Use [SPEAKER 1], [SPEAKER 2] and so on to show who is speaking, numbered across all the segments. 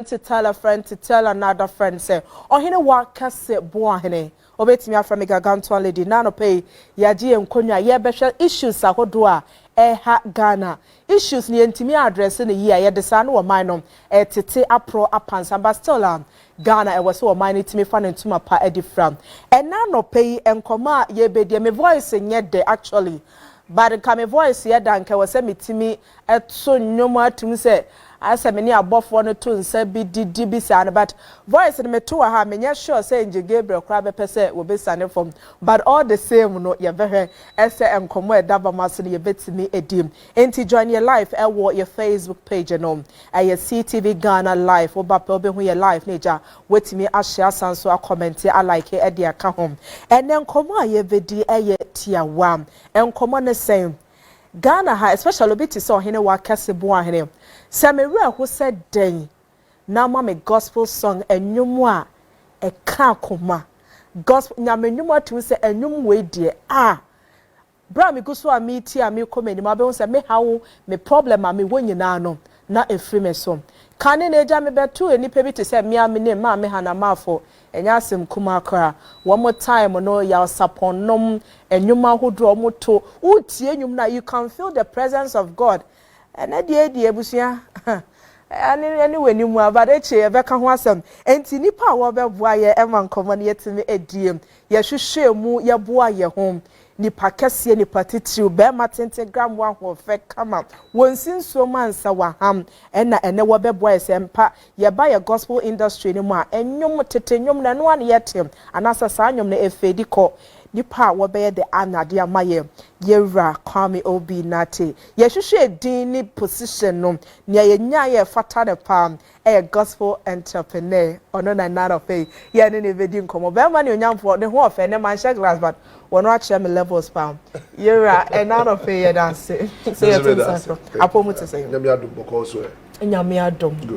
[SPEAKER 1] to tell a friend to tell another friend say Ohenewaa Kese Boahene obetimi afra me gaganto lady na no pay yaji enkonya ye behwe issues ahodo a ha Ghana issues ni entimi address ne yi a ye de sa no man no tete apro apansa but still Ghana e was so man itimi fa ntuma pa edifram na no pay enkoma ye be de me voice nye de actually but come voice ye dan ke was metimi etso nyomo atum say asa many abofo no to nsa bi didi bi san but voice no meto ha menya sure say nje Gabriel kra be pese we be sane from but all the same no ye behwe ese enkomo edaba maso no ye betimi edim enti join your life e wo your Facebook page no your CTV Ghana live oba pe obe hu your live neja wetimi ahia sanso a comment a like e de aka hom ene enkomo a ye bedi ye tiawa enkomo ne same Ghana ha especially bit so Ohenewaa Kese Boahene Samira who said den na ma me gospel song enwum a e ka koma gospel nyame nwum atu se enwum we die bra me guso a me ti a me komani ma be se me hawo me problem a me wonyina no na efri me so kane na eja me betu enipa bi te se me a me ne ma me hana mafo enya asem kuma akra one more time no ya saponom enwum ahodo omoto utie enwum na you can feel the presence of God and die ebusia anyway ni mu abadeche e beka ho asem enti nipa wo beboa ye ema nkomo ne yetimi ediem ye hwehwe mu ye boa ye hom nipa kese nipa titiri be ma tentagram wa ho fe kama wonsinso mansa wa ham ena ene wo beboa esempa ye ba ye gospel industry ni mu a enwom tetenyom na no ane yetem anasa sa anyom na efedi ko nipa wo be the anade amaye yewra kwame obi nate ye hwehwe din ni position no ne ye nya ye fata ne pam e gospel entrepreneur ono na nara fe ye ne vedi nkomo be ma ne onyamfo ne ho ofe ne man share glass but wono a chere me levels pam yewra e nara fe ye dance say ye to apomu to say
[SPEAKER 2] nyame adom because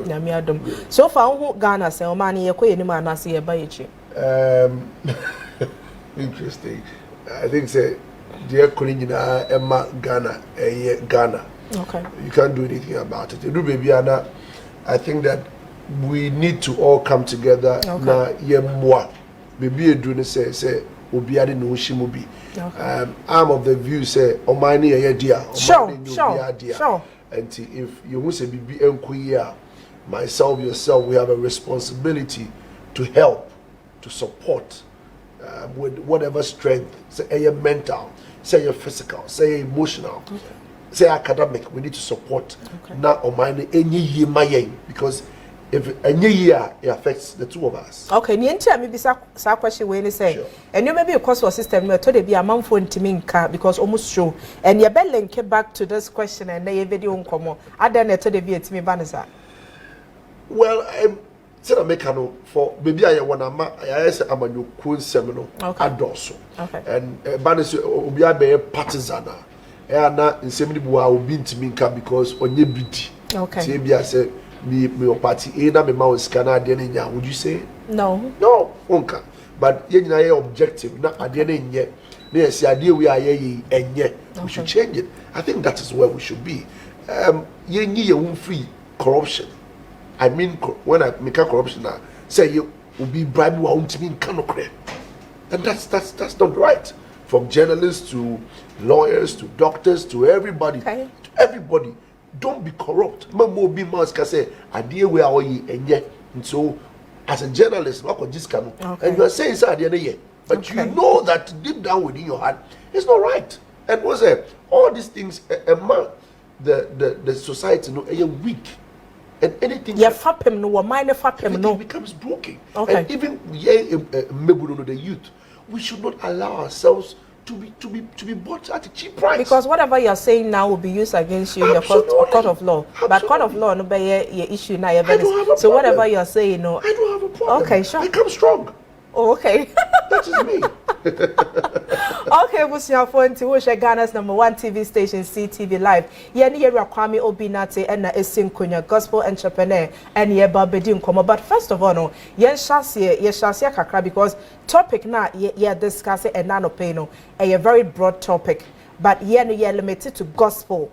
[SPEAKER 1] nyame adom so far who Ghana say o man ye koye ni ma na say ye ba ye chi
[SPEAKER 2] interesting. I think say dear Kolingina Emma Ghana Ghana.
[SPEAKER 1] Okay.
[SPEAKER 2] You can't do anything about it. Do baby Anna. I think that we need to all come together. Na ye moi. Baby do say obiade no shimubi. I'm of the view say omani ye dia.
[SPEAKER 1] Sure.
[SPEAKER 2] And if you want to be enquire myself yourself, we have a responsibility to help, to support. With whatever strength, say mental, say physical, say emotional, say academic, we need to support. Not on mine any year because if any year it affects the two of us.
[SPEAKER 1] Okay, niente maybe sa question we say. And you maybe because our system we told be a man for intiminka because almost show. And you better link back to this question and na video nkomo. Ada na told be intimi banisa.
[SPEAKER 2] Well, I make for baby I wanna I say I'm a new Nsem no adoso. And banis obi be partisan na Nsem ni bua obi ntimi nka because onye bidi. Say bia say me party e na me ma osika na ade na nya would you say
[SPEAKER 1] no
[SPEAKER 2] onka but ye nyina ye objective na ade na nye na ye say ade we aye enye we should change it. I think that is where we should be. Ye nyi ye won free corruption. I mean, when I make a corruption, say you will be bribed won't mean canocre. And that's not right. From journalists to lawyers to doctors to everybody. To everybody. Don't be corrupt. Mamo be mask say idea where are you and yet. And so as a journalist, and you are saying it's idea. But you know that deep down within your heart, it's not right. And was all these things the society know are weak. And anything becomes broken. And even the youth, we should not allow ourselves to be bought at a cheap price.
[SPEAKER 1] Because whatever you are saying now will be used against you in the court of law. But court of law no be your issue now. So whatever you are saying, no.
[SPEAKER 2] I don't have a problem.
[SPEAKER 1] Okay, sure.
[SPEAKER 2] I come strong.
[SPEAKER 1] Oh, okay.
[SPEAKER 2] That is me.
[SPEAKER 1] Okay, Busia Fonti, which Ghana's #1 TV station, CTV Live. Yeni Yewra Kwame Obi Nate and na Esin Kunya, gospel entrepreneur, and ye babedin komo. But first of all, no, ye shasia kakra because topic na ye discuss it and nano peno a very broad topic. But ye limited to gospel,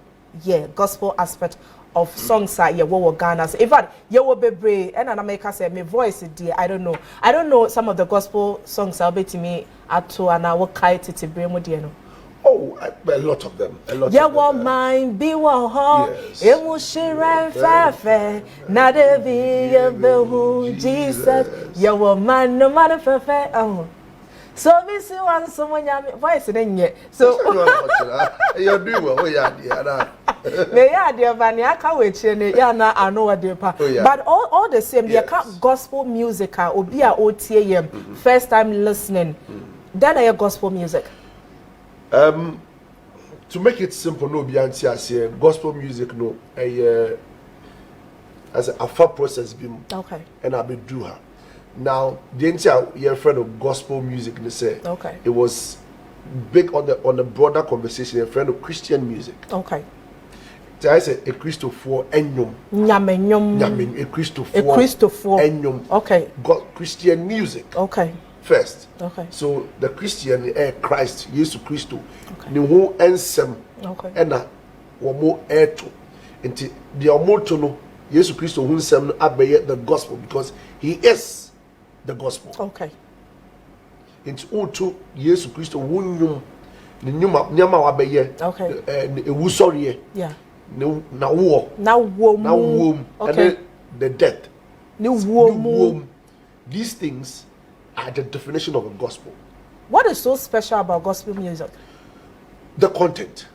[SPEAKER 1] gospel aspect of songs that you were Ghana. So in fact, you were bebre and I make say my voice dear. I don't know some of the gospel songs I'll be to me at to and I will kite it to bring with you know.
[SPEAKER 2] Oh, a lot of them.
[SPEAKER 1] Yeah, what mine be one ho. It will share and fair. Not a be Jesus. Yeah, what man no matter fair. Oh. So we see one someone voice in yet. So
[SPEAKER 2] you're doing well, yeah.
[SPEAKER 1] Me ya dear Vani, I can't wait ya na I know what dear pa. But all the same, you can't gospel music or be a OTAM first time listening. Then I gospel music.
[SPEAKER 2] To make it simple, no be answer gospel music no as a far process been
[SPEAKER 1] okay.
[SPEAKER 2] And I be do her. Now the entire your friend of gospel music they say
[SPEAKER 1] okay.
[SPEAKER 2] It was big on the broader conversation a friend of Christian music.
[SPEAKER 1] Okay.
[SPEAKER 2] So I say a Christopher enyum.
[SPEAKER 1] Nyamenyum.
[SPEAKER 2] A Christopher enyum.
[SPEAKER 1] Okay.
[SPEAKER 2] God Christian music.
[SPEAKER 1] Okay.
[SPEAKER 2] First.
[SPEAKER 1] Okay.
[SPEAKER 2] So the Christian Christ, Jesus Christo. Ni ho ensem.
[SPEAKER 1] Okay.
[SPEAKER 2] Ena wo mo eto. Nti the omoto no Jesus Christo ho ensem no abeye the gospel because he is the gospel.
[SPEAKER 1] Okay.
[SPEAKER 2] Nti oto Jesus Christo wo nyum ni nyama wa beye.
[SPEAKER 1] Okay.
[SPEAKER 2] Ewu sorry.
[SPEAKER 1] Yeah.
[SPEAKER 2] Na wo.
[SPEAKER 1] Okay.
[SPEAKER 2] And then the death.
[SPEAKER 1] Ni wo.
[SPEAKER 2] These things are the definition of a gospel.
[SPEAKER 1] What is so special about gospel music?
[SPEAKER 2] The content,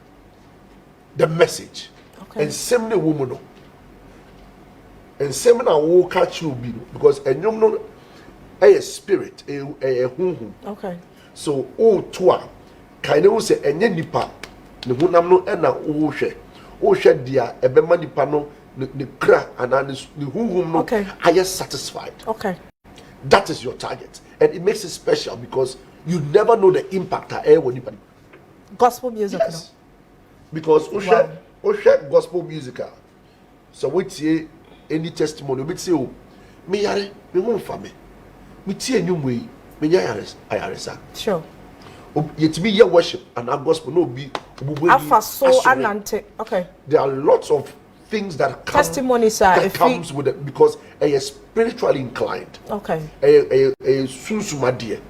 [SPEAKER 2] the message,
[SPEAKER 1] okay.
[SPEAKER 2] And same woman, and same na will catch you because a no a spirit a hum.
[SPEAKER 1] Okay.
[SPEAKER 2] So all toa kind of say enye nipa ne hunam no e na wo hwe dia e be manipa no ne kra ana ne hum no
[SPEAKER 1] okay.
[SPEAKER 2] Are you satisfied?
[SPEAKER 1] Okay.
[SPEAKER 2] That is your target, and it makes it special because you never know the impact anybody.
[SPEAKER 1] Gospel music,
[SPEAKER 2] yes. No? Because Osha gospel music. So we see any testimony, we say, "Oh, me yare, me won't family. Me see a new way, me yare,
[SPEAKER 1] sure.
[SPEAKER 2] Yet me your worship and our gospel no be.
[SPEAKER 1] Afa so anante. Okay.
[SPEAKER 2] There are lots of things that come,
[SPEAKER 1] testimonies
[SPEAKER 2] that comes with it because a spiritually inclined.
[SPEAKER 1] Okay.
[SPEAKER 2] A susumadie,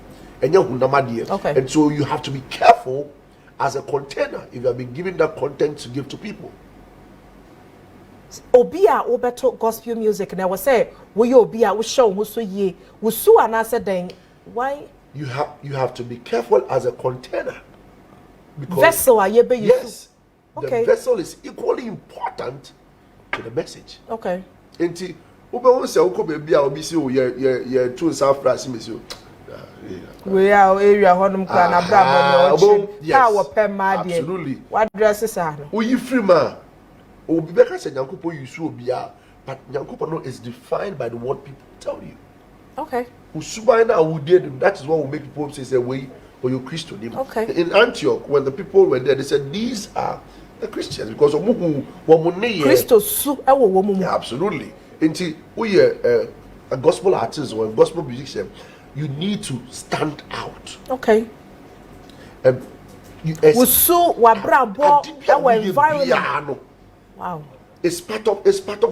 [SPEAKER 1] okay.
[SPEAKER 2] And so you have to be careful as a container if you have been given that content to give to people.
[SPEAKER 1] Obia obeto gospel music na we say we obia we show we so ye we so anase den why
[SPEAKER 2] you have to be careful as a container because
[SPEAKER 1] vessel ayebe you
[SPEAKER 2] yes
[SPEAKER 1] okay.
[SPEAKER 2] The vessel is equally important to the message.
[SPEAKER 1] Okay.
[SPEAKER 2] Enti ube won se uko bebi a obi se o ye tun South France mesi o
[SPEAKER 1] we are area honum kra na bra no
[SPEAKER 2] yes,
[SPEAKER 1] wo pem ma de
[SPEAKER 2] absolutely
[SPEAKER 1] what dress is no
[SPEAKER 2] oyi free ma obi beka se nyankopon yusu obi a but nyankopon no is defined by the word people tell you.
[SPEAKER 1] Okay.
[SPEAKER 2] Usuba na udie that is what will make people say way or your Christian name.
[SPEAKER 1] Okay.
[SPEAKER 2] In Antioch when the people were there they said these are the Christians because
[SPEAKER 1] Christo su ewo wo mu.
[SPEAKER 2] Absolutely. Until we a gospel artist or a gospel musician, you need to stand out.
[SPEAKER 1] Okay.
[SPEAKER 2] You
[SPEAKER 1] Usu wa brabo ewo environment. Wow.
[SPEAKER 2] It's part of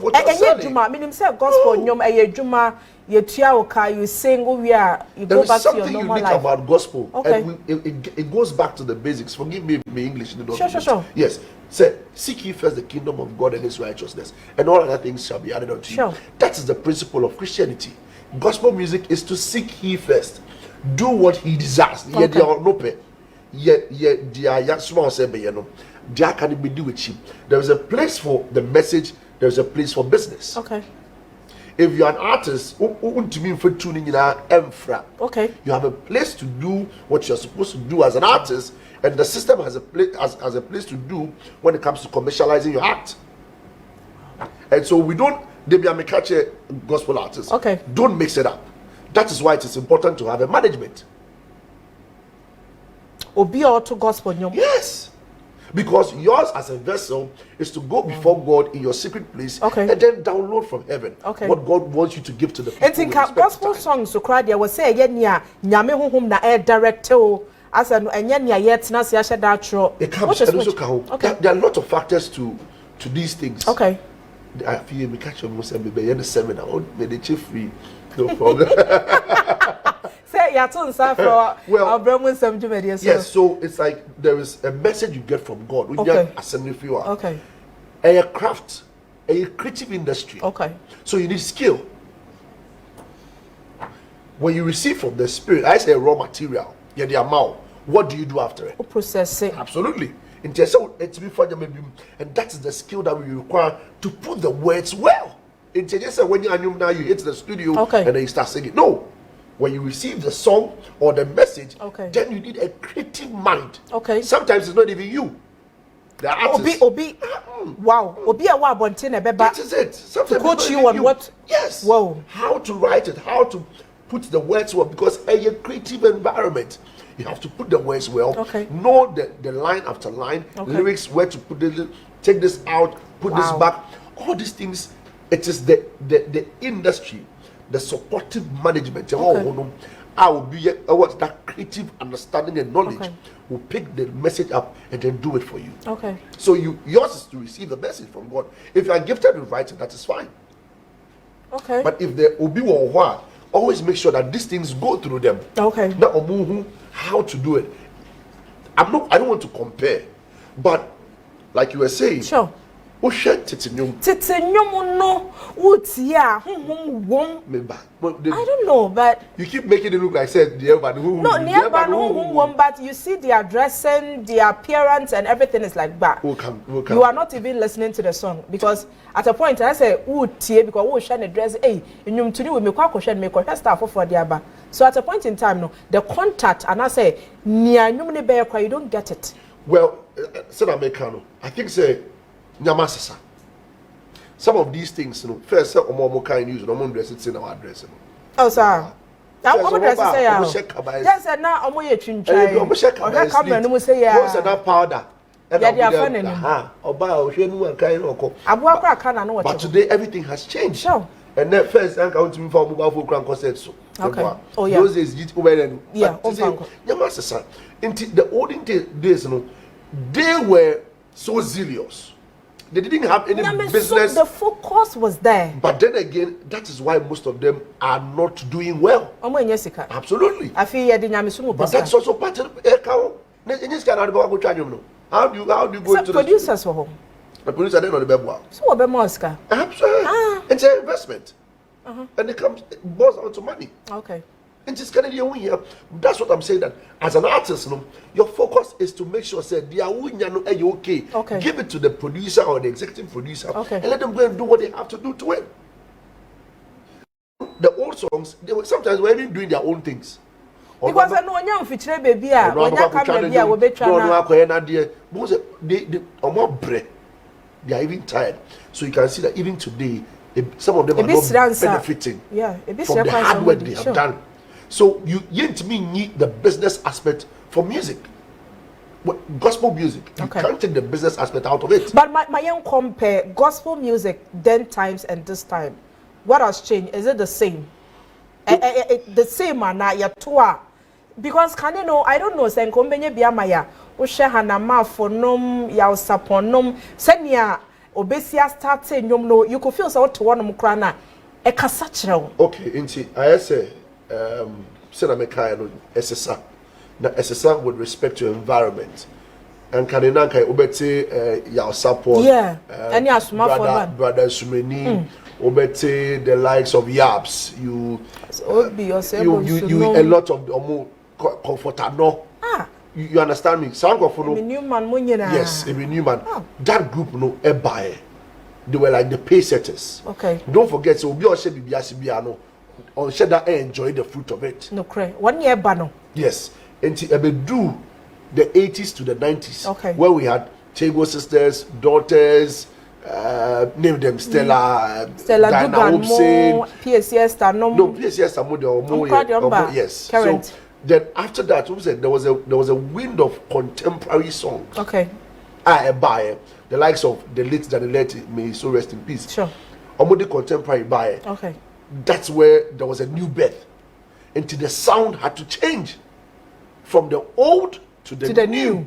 [SPEAKER 2] what you're selling.
[SPEAKER 1] Juma, meaning say gospel nyom juma you tia you sing we are you go back to your normal life. There is something unique
[SPEAKER 2] about gospel.
[SPEAKER 1] Okay.
[SPEAKER 2] And it goes back to the basics. Forgive me my English.
[SPEAKER 1] Sure.
[SPEAKER 2] Yes. Say, seek ye first the kingdom of God and his righteousness, and all other things shall be added unto you. That is the principle of Christianity. Gospel music is to seek ye first. Do what he desires. Okay. There can be do with him. There is a place for the message, there is a place for business.
[SPEAKER 1] Okay.
[SPEAKER 2] If you're an artist,
[SPEAKER 1] okay,
[SPEAKER 2] you have a place to do what you're supposed to do as an artist, and the system has a place as a place to do when it comes to commercializing your art. And so we don't catch a gospel artist.
[SPEAKER 1] Okay.
[SPEAKER 2] Don't mix it up. That is why it is important to have a management.
[SPEAKER 1] Obi auto gospel nyom.
[SPEAKER 2] Yes. Because yours as a vessel is to go before God in your secret place,
[SPEAKER 1] okay,
[SPEAKER 2] and then download from heaven,
[SPEAKER 1] okay,
[SPEAKER 2] what God wants you to give to the people.
[SPEAKER 1] I think gospel songs so cry there was say nyame honhom na direct as an enya yet na se ahye da tro.
[SPEAKER 2] It comes and also okay. There are a lot of factors to these things.
[SPEAKER 1] Okay.
[SPEAKER 2] I feel me catch almost every day in the seminar. Oh, made the chief free. No problem.
[SPEAKER 1] Say ya to nsa for Obra Nsem Jumedi.
[SPEAKER 2] Yes, so it's like there is a message you get from God when
[SPEAKER 1] okay.
[SPEAKER 2] you assembly if you are.
[SPEAKER 1] Okay.
[SPEAKER 2] A craft, a creative industry.
[SPEAKER 1] Okay.
[SPEAKER 2] So you need skill. When you receive from the Spirit, I say raw material, yeah, the amount. What do you do after it?
[SPEAKER 1] Process it.
[SPEAKER 2] Absolutely. And that is the skill that we require to put the words well. When you now you hit the studio
[SPEAKER 1] okay.
[SPEAKER 2] and then you start singing. No. When you receive the song or the message,
[SPEAKER 1] okay.
[SPEAKER 2] then you need a creative mind.
[SPEAKER 1] Okay.
[SPEAKER 2] Sometimes it's not even you. The artist.
[SPEAKER 1] Obi. Wow. Obi a wa bontene beba.
[SPEAKER 2] That is it. Sometimes
[SPEAKER 1] to coach you on what?
[SPEAKER 2] Yes.
[SPEAKER 1] Wow.
[SPEAKER 2] How to write it, how to put the words well, because a creative environment, you have to put the words well.
[SPEAKER 1] Okay.
[SPEAKER 2] Know the line after line,
[SPEAKER 1] okay.
[SPEAKER 2] lyrics, where to put it, take this out, put this back. All these things, it is the industry, the supportive management. Okay. I will be what's that creative understanding and knowledge
[SPEAKER 1] okay.
[SPEAKER 2] will pick the message up and then do it for you.
[SPEAKER 1] Okay.
[SPEAKER 2] So yours is to receive the message from God. If you are gifted with writing, that is fine.
[SPEAKER 1] Okay.
[SPEAKER 2] But if the obi or what, always make sure that these things go through them.
[SPEAKER 1] Okay.
[SPEAKER 2] Now, how to do it. I don't want to compare, but like you were saying,
[SPEAKER 1] sure.
[SPEAKER 2] Titinyum
[SPEAKER 1] no utia I don't know, but
[SPEAKER 2] you keep making it look like said but
[SPEAKER 1] but you see their dressing, their appearance, and everything is like that. You are not even listening to the song because at a point I say utie because we share the dress. Hey, you to do with me stuff for the aba. So at a point in time, no, the contact and I say you don't get it.
[SPEAKER 2] Well, I think say. Some of these things, first, kind use no dress it in our dress.
[SPEAKER 1] Oh, sir. Now, dress say, yes, and now I'm going to say,
[SPEAKER 2] yeah, powder.
[SPEAKER 1] But
[SPEAKER 2] today, everything has changed.
[SPEAKER 1] Sure.
[SPEAKER 2] And then first, I'm going to for mobile phone crank so.
[SPEAKER 1] Okay. Oh, yeah.
[SPEAKER 2] Those days,
[SPEAKER 1] yeah,
[SPEAKER 2] the olden days, they were so zealous. They didn't have any business.
[SPEAKER 1] So the focus was there.
[SPEAKER 2] But then again, that is why most of them are not doing well. Absolutely.
[SPEAKER 1] But
[SPEAKER 2] that's also part of it. How do you go into
[SPEAKER 1] producers for home?
[SPEAKER 2] The producer then on the bed.
[SPEAKER 1] So what about Oscar?
[SPEAKER 2] Absolutely. It's an investment. And it comes boils down to money.
[SPEAKER 1] Okay.
[SPEAKER 2] And just kind of here. That's what I'm saying. That as an artist, your focus is to make sure say they are okay.
[SPEAKER 1] Okay.
[SPEAKER 2] Give it to the producer or the executive producer,
[SPEAKER 1] okay.
[SPEAKER 2] and let them go and do what they have to do to it. The old songs, they were sometimes were even doing their own things.
[SPEAKER 1] Because I know when you feature baby, when you come baby, we be trying.
[SPEAKER 2] They are even tired. So you can see that even today, some of them are not benefiting from the hard work they have done. So you to me need the business aspect for music. Gospel music, you can't take the business aspect out of it.
[SPEAKER 1] But my young compare gospel music then times and this time. What has changed? Is it the same? The same because can you know? I don't know. Say kombenye biamaya. Ushe hanama fonom ya usaponom. Senya obesia starte nyom no. You could feel so to one mukrana. Ekasachro.
[SPEAKER 2] Okay, inti. I say. SSR with respect to environment and Kaninanka Obete Yao support brother Sumeni Obete the likes of Yaps you a lot of comforter no you understand me yes a new man that group no they were like the pay setters.
[SPEAKER 1] Okay,
[SPEAKER 2] don't forget so Obi Oshe Bibiasibiano on share that enjoy the fruit of it.
[SPEAKER 1] No cray. 1 year bano.
[SPEAKER 2] Yes. Until do the 80s to the 90s.
[SPEAKER 1] Okay.
[SPEAKER 2] Where we had Tego sisters, daughters, name them Stella
[SPEAKER 1] Dugan, PSS
[SPEAKER 2] No, PSS more yes.
[SPEAKER 1] Current.
[SPEAKER 2] So then after that, there was a wind of contemporary songs.
[SPEAKER 1] Okay.
[SPEAKER 2] By the likes of the late Danileti, may so rest in peace.
[SPEAKER 1] Sure.
[SPEAKER 2] Omodi contemporary by.
[SPEAKER 1] Okay.
[SPEAKER 2] That's where there was a new birth. Until the sound had to change from the old to the new.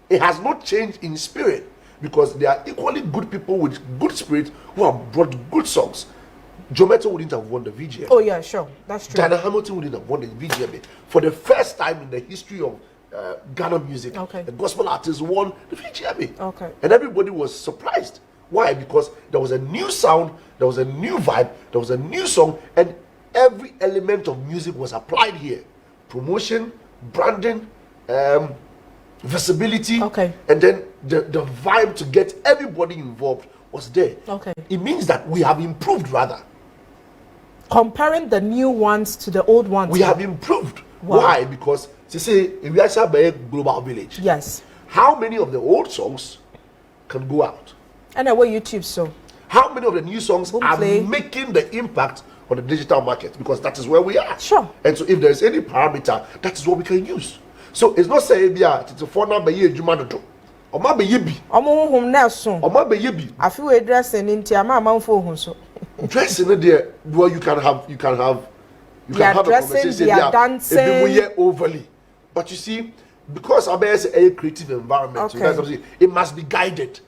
[SPEAKER 2] It has not changed in spirit, because there are equally good people with good spirit who have brought good songs. Jometo wouldn't have won the VGMA.
[SPEAKER 1] Oh yeah, sure, that's true.
[SPEAKER 2] Diana Hamilton wouldn't have won the VGMA. For the first time in the history of Ghana music,
[SPEAKER 1] okay,
[SPEAKER 2] the gospel artist won the VGMA.
[SPEAKER 1] Okay.
[SPEAKER 2] And everybody was surprised. Why? Because there was a new sound, there was a new vibe, there was a new song, and every element of music was applied here. Promotion, branding, visibility,
[SPEAKER 1] okay,
[SPEAKER 2] and then the vibe to get everybody involved was there.
[SPEAKER 1] Okay.
[SPEAKER 2] It means that we have improved rather.
[SPEAKER 1] Comparing the new ones to the old ones.
[SPEAKER 2] We have improved.
[SPEAKER 1] Wow.
[SPEAKER 2] Why? Because they say if we are by a global village.
[SPEAKER 1] Yes.
[SPEAKER 2] How many of the old songs can go out?
[SPEAKER 1] And away YouTube so.
[SPEAKER 2] How many of the new songs are making the impact on the digital market? Because that is where we are.
[SPEAKER 1] Sure.
[SPEAKER 2] And so if there is any parameter, that is what we can use. So it's not saying it's a phone number here, Jumano. Or maybe yibi.
[SPEAKER 1] Home Nelson.
[SPEAKER 2] Or maybe yibi.
[SPEAKER 1] I feel a dressing in Tiama for so.
[SPEAKER 2] Dressing there, well, you can have a conversation.
[SPEAKER 1] They are dancing.
[SPEAKER 2] Overly. But you see, because I'm a creative environment, okay, it must be guided.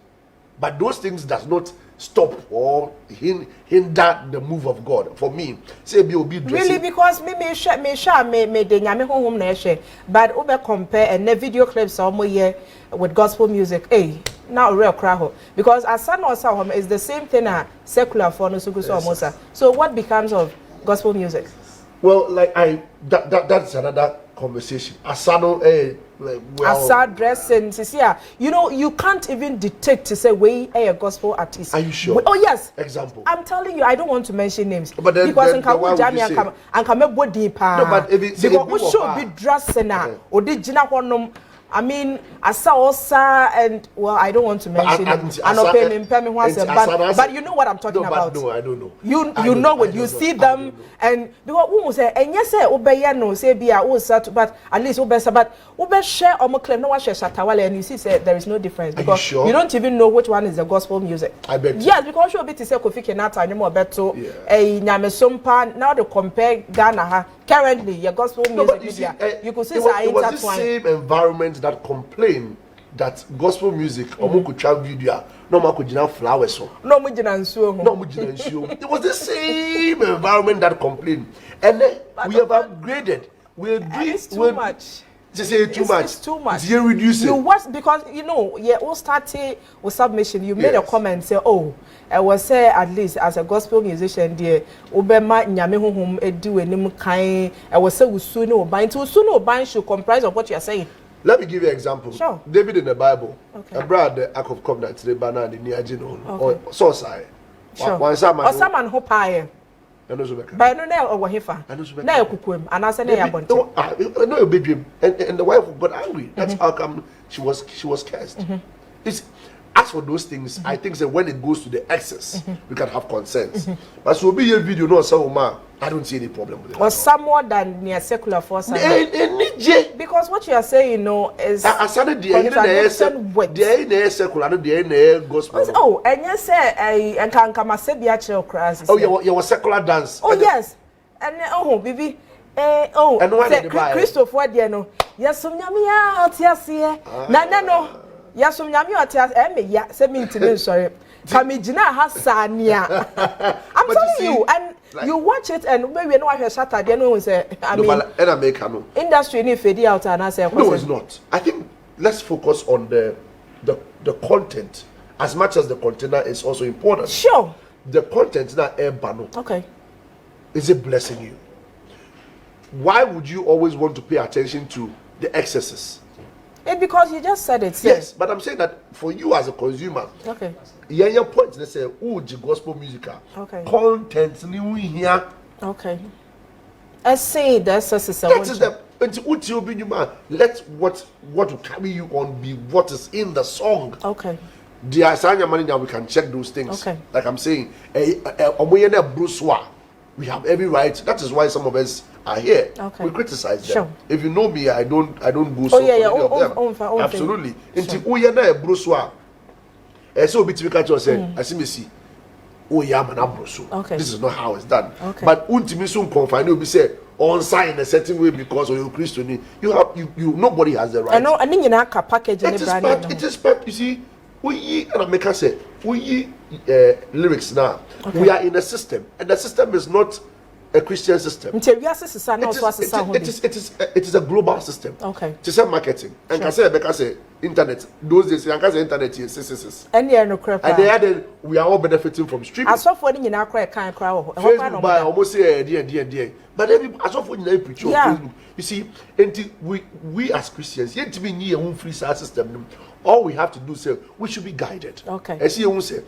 [SPEAKER 2] But those things does not stop or hinder the move of God. For me, say be dressing.
[SPEAKER 1] Really, because me de nyame home na share, but over compare and the video clips almost here with gospel music. Hey, now real crowd because Asana or is the same thing as secular for no almost. So what becomes of gospel music?
[SPEAKER 2] Well, like that's another conversation. Asano,
[SPEAKER 1] Asa dressing, you know, you can't even detect to say we a gospel artist.
[SPEAKER 2] Are you sure?
[SPEAKER 1] Oh yes.
[SPEAKER 2] Example.
[SPEAKER 1] I'm telling you, I don't want to mention names.
[SPEAKER 2] But then,
[SPEAKER 1] because
[SPEAKER 2] then why would you say?
[SPEAKER 1] And come body pa.
[SPEAKER 2] No, but if it's
[SPEAKER 1] because we should be dressing now. Or did Gina Honum? I mean, Asa Osa and well, I don't want to mention it. But you know what I'm talking about.
[SPEAKER 2] No, I don't know.
[SPEAKER 1] You know when you see them and because who say and yes say obey no say be a but at least but share or claim no share shatawale and you see say there is no difference because you don't even know which one is the gospel music.
[SPEAKER 2] I bet.
[SPEAKER 1] Yes, because you be to say Kofi Kenata and more better Nyamesompa now to compare Ghana currently your gospel music you could see
[SPEAKER 2] it was the same environment that complain that gospel music omo could travel video no man could jina flowers so
[SPEAKER 1] no mo jina
[SPEAKER 2] nsuo it was the same environment that complained and then we have upgraded we're doing
[SPEAKER 1] it's too much.
[SPEAKER 2] It's
[SPEAKER 1] too much.
[SPEAKER 2] It's reducing.
[SPEAKER 1] You was because you know all started with submission. You made a comment say, "Oh, I was say at least as a gospel musician, there, Obema nyame honhom edu enim kan. I was say usu no oban. To usu no oban should comprise of what you are saying."
[SPEAKER 2] Let me give you an example.
[SPEAKER 1] Sure.
[SPEAKER 2] David in the Bible.
[SPEAKER 1] Okay.
[SPEAKER 2] Abra the Ark of Covenant the banana the near
[SPEAKER 1] or
[SPEAKER 2] so side.
[SPEAKER 1] Sure. Or someone who pie.
[SPEAKER 2] But
[SPEAKER 1] no over here. Na ekukwem anase na ya bonte.
[SPEAKER 2] No baby and the wife got angry. That's how come she was cursed. It's as for those things, I think that when it goes to the excess, we can have concerns. But so be a video no so I don't see any problem with it.
[SPEAKER 1] Or some more than near secular force. Because what you are saying, is
[SPEAKER 2] contradiction with the secular, the gospel.
[SPEAKER 1] Oh, and you say and can come a sebiachel class.
[SPEAKER 2] Oh, you was secular dance.
[SPEAKER 1] Oh yes, and oh, baby. And Christopher, no. Yes, some yamia out here. No. Yes, some yamia out here. Sorry. Kamijina Hassania. I'm telling you, and you watch it, and maybe no one shut at no say. I mean, industry need fade out, and I say,
[SPEAKER 2] no, it's not. I think let's focus on the content as much as the container is also important.
[SPEAKER 1] Sure.
[SPEAKER 2] The content is not bano.
[SPEAKER 1] Okay.
[SPEAKER 2] Is it blessing you? Why would you always want to pay attention to the excesses?
[SPEAKER 1] Because you just said it.
[SPEAKER 2] Yes, but I'm saying that for you as a consumer.
[SPEAKER 1] Okay.
[SPEAKER 2] Your point, they say, oh, the gospel music.
[SPEAKER 1] Okay.
[SPEAKER 2] Content new here.
[SPEAKER 1] Okay. I say that's a
[SPEAKER 2] let what will carry you on be what is in the song.
[SPEAKER 1] Okay.
[SPEAKER 2] The Asanya money now we can check those things.
[SPEAKER 1] Okay.
[SPEAKER 2] Like I'm saying, we have every right. That is why some of us are here.
[SPEAKER 1] Okay.
[SPEAKER 2] We criticize them.
[SPEAKER 1] Sure.
[SPEAKER 2] If you know me, I don't go so
[SPEAKER 1] yeah.
[SPEAKER 2] Absolutely. Until Uyana Bruswa. So be typical say, I see me see. Oh yeah, man,
[SPEAKER 1] okay.
[SPEAKER 2] This is not how it's done.
[SPEAKER 1] Okay.
[SPEAKER 2] But ultimately soon confine will be say on sign in a certain way because of your Christian. You nobody has the right.
[SPEAKER 1] I know I think you package
[SPEAKER 2] it is part, you see, We and I make us say we lyrics now. Okay. We are in a system, and the system is not a Christian system. It is a global system.
[SPEAKER 1] Okay.
[SPEAKER 2] It's a marketing. And can say because internet those days and can say internet is.
[SPEAKER 1] And they are no crap.
[SPEAKER 2] And they added we are all benefiting from streaming.
[SPEAKER 1] As of when you now cry can't cry.
[SPEAKER 2] Facebook buy almost say D. But every as of when you preach on Facebook, you see, until we as Christians, yet to be near a free system. All we have to do is we should be guided.
[SPEAKER 1] Okay.
[SPEAKER 2] As you say,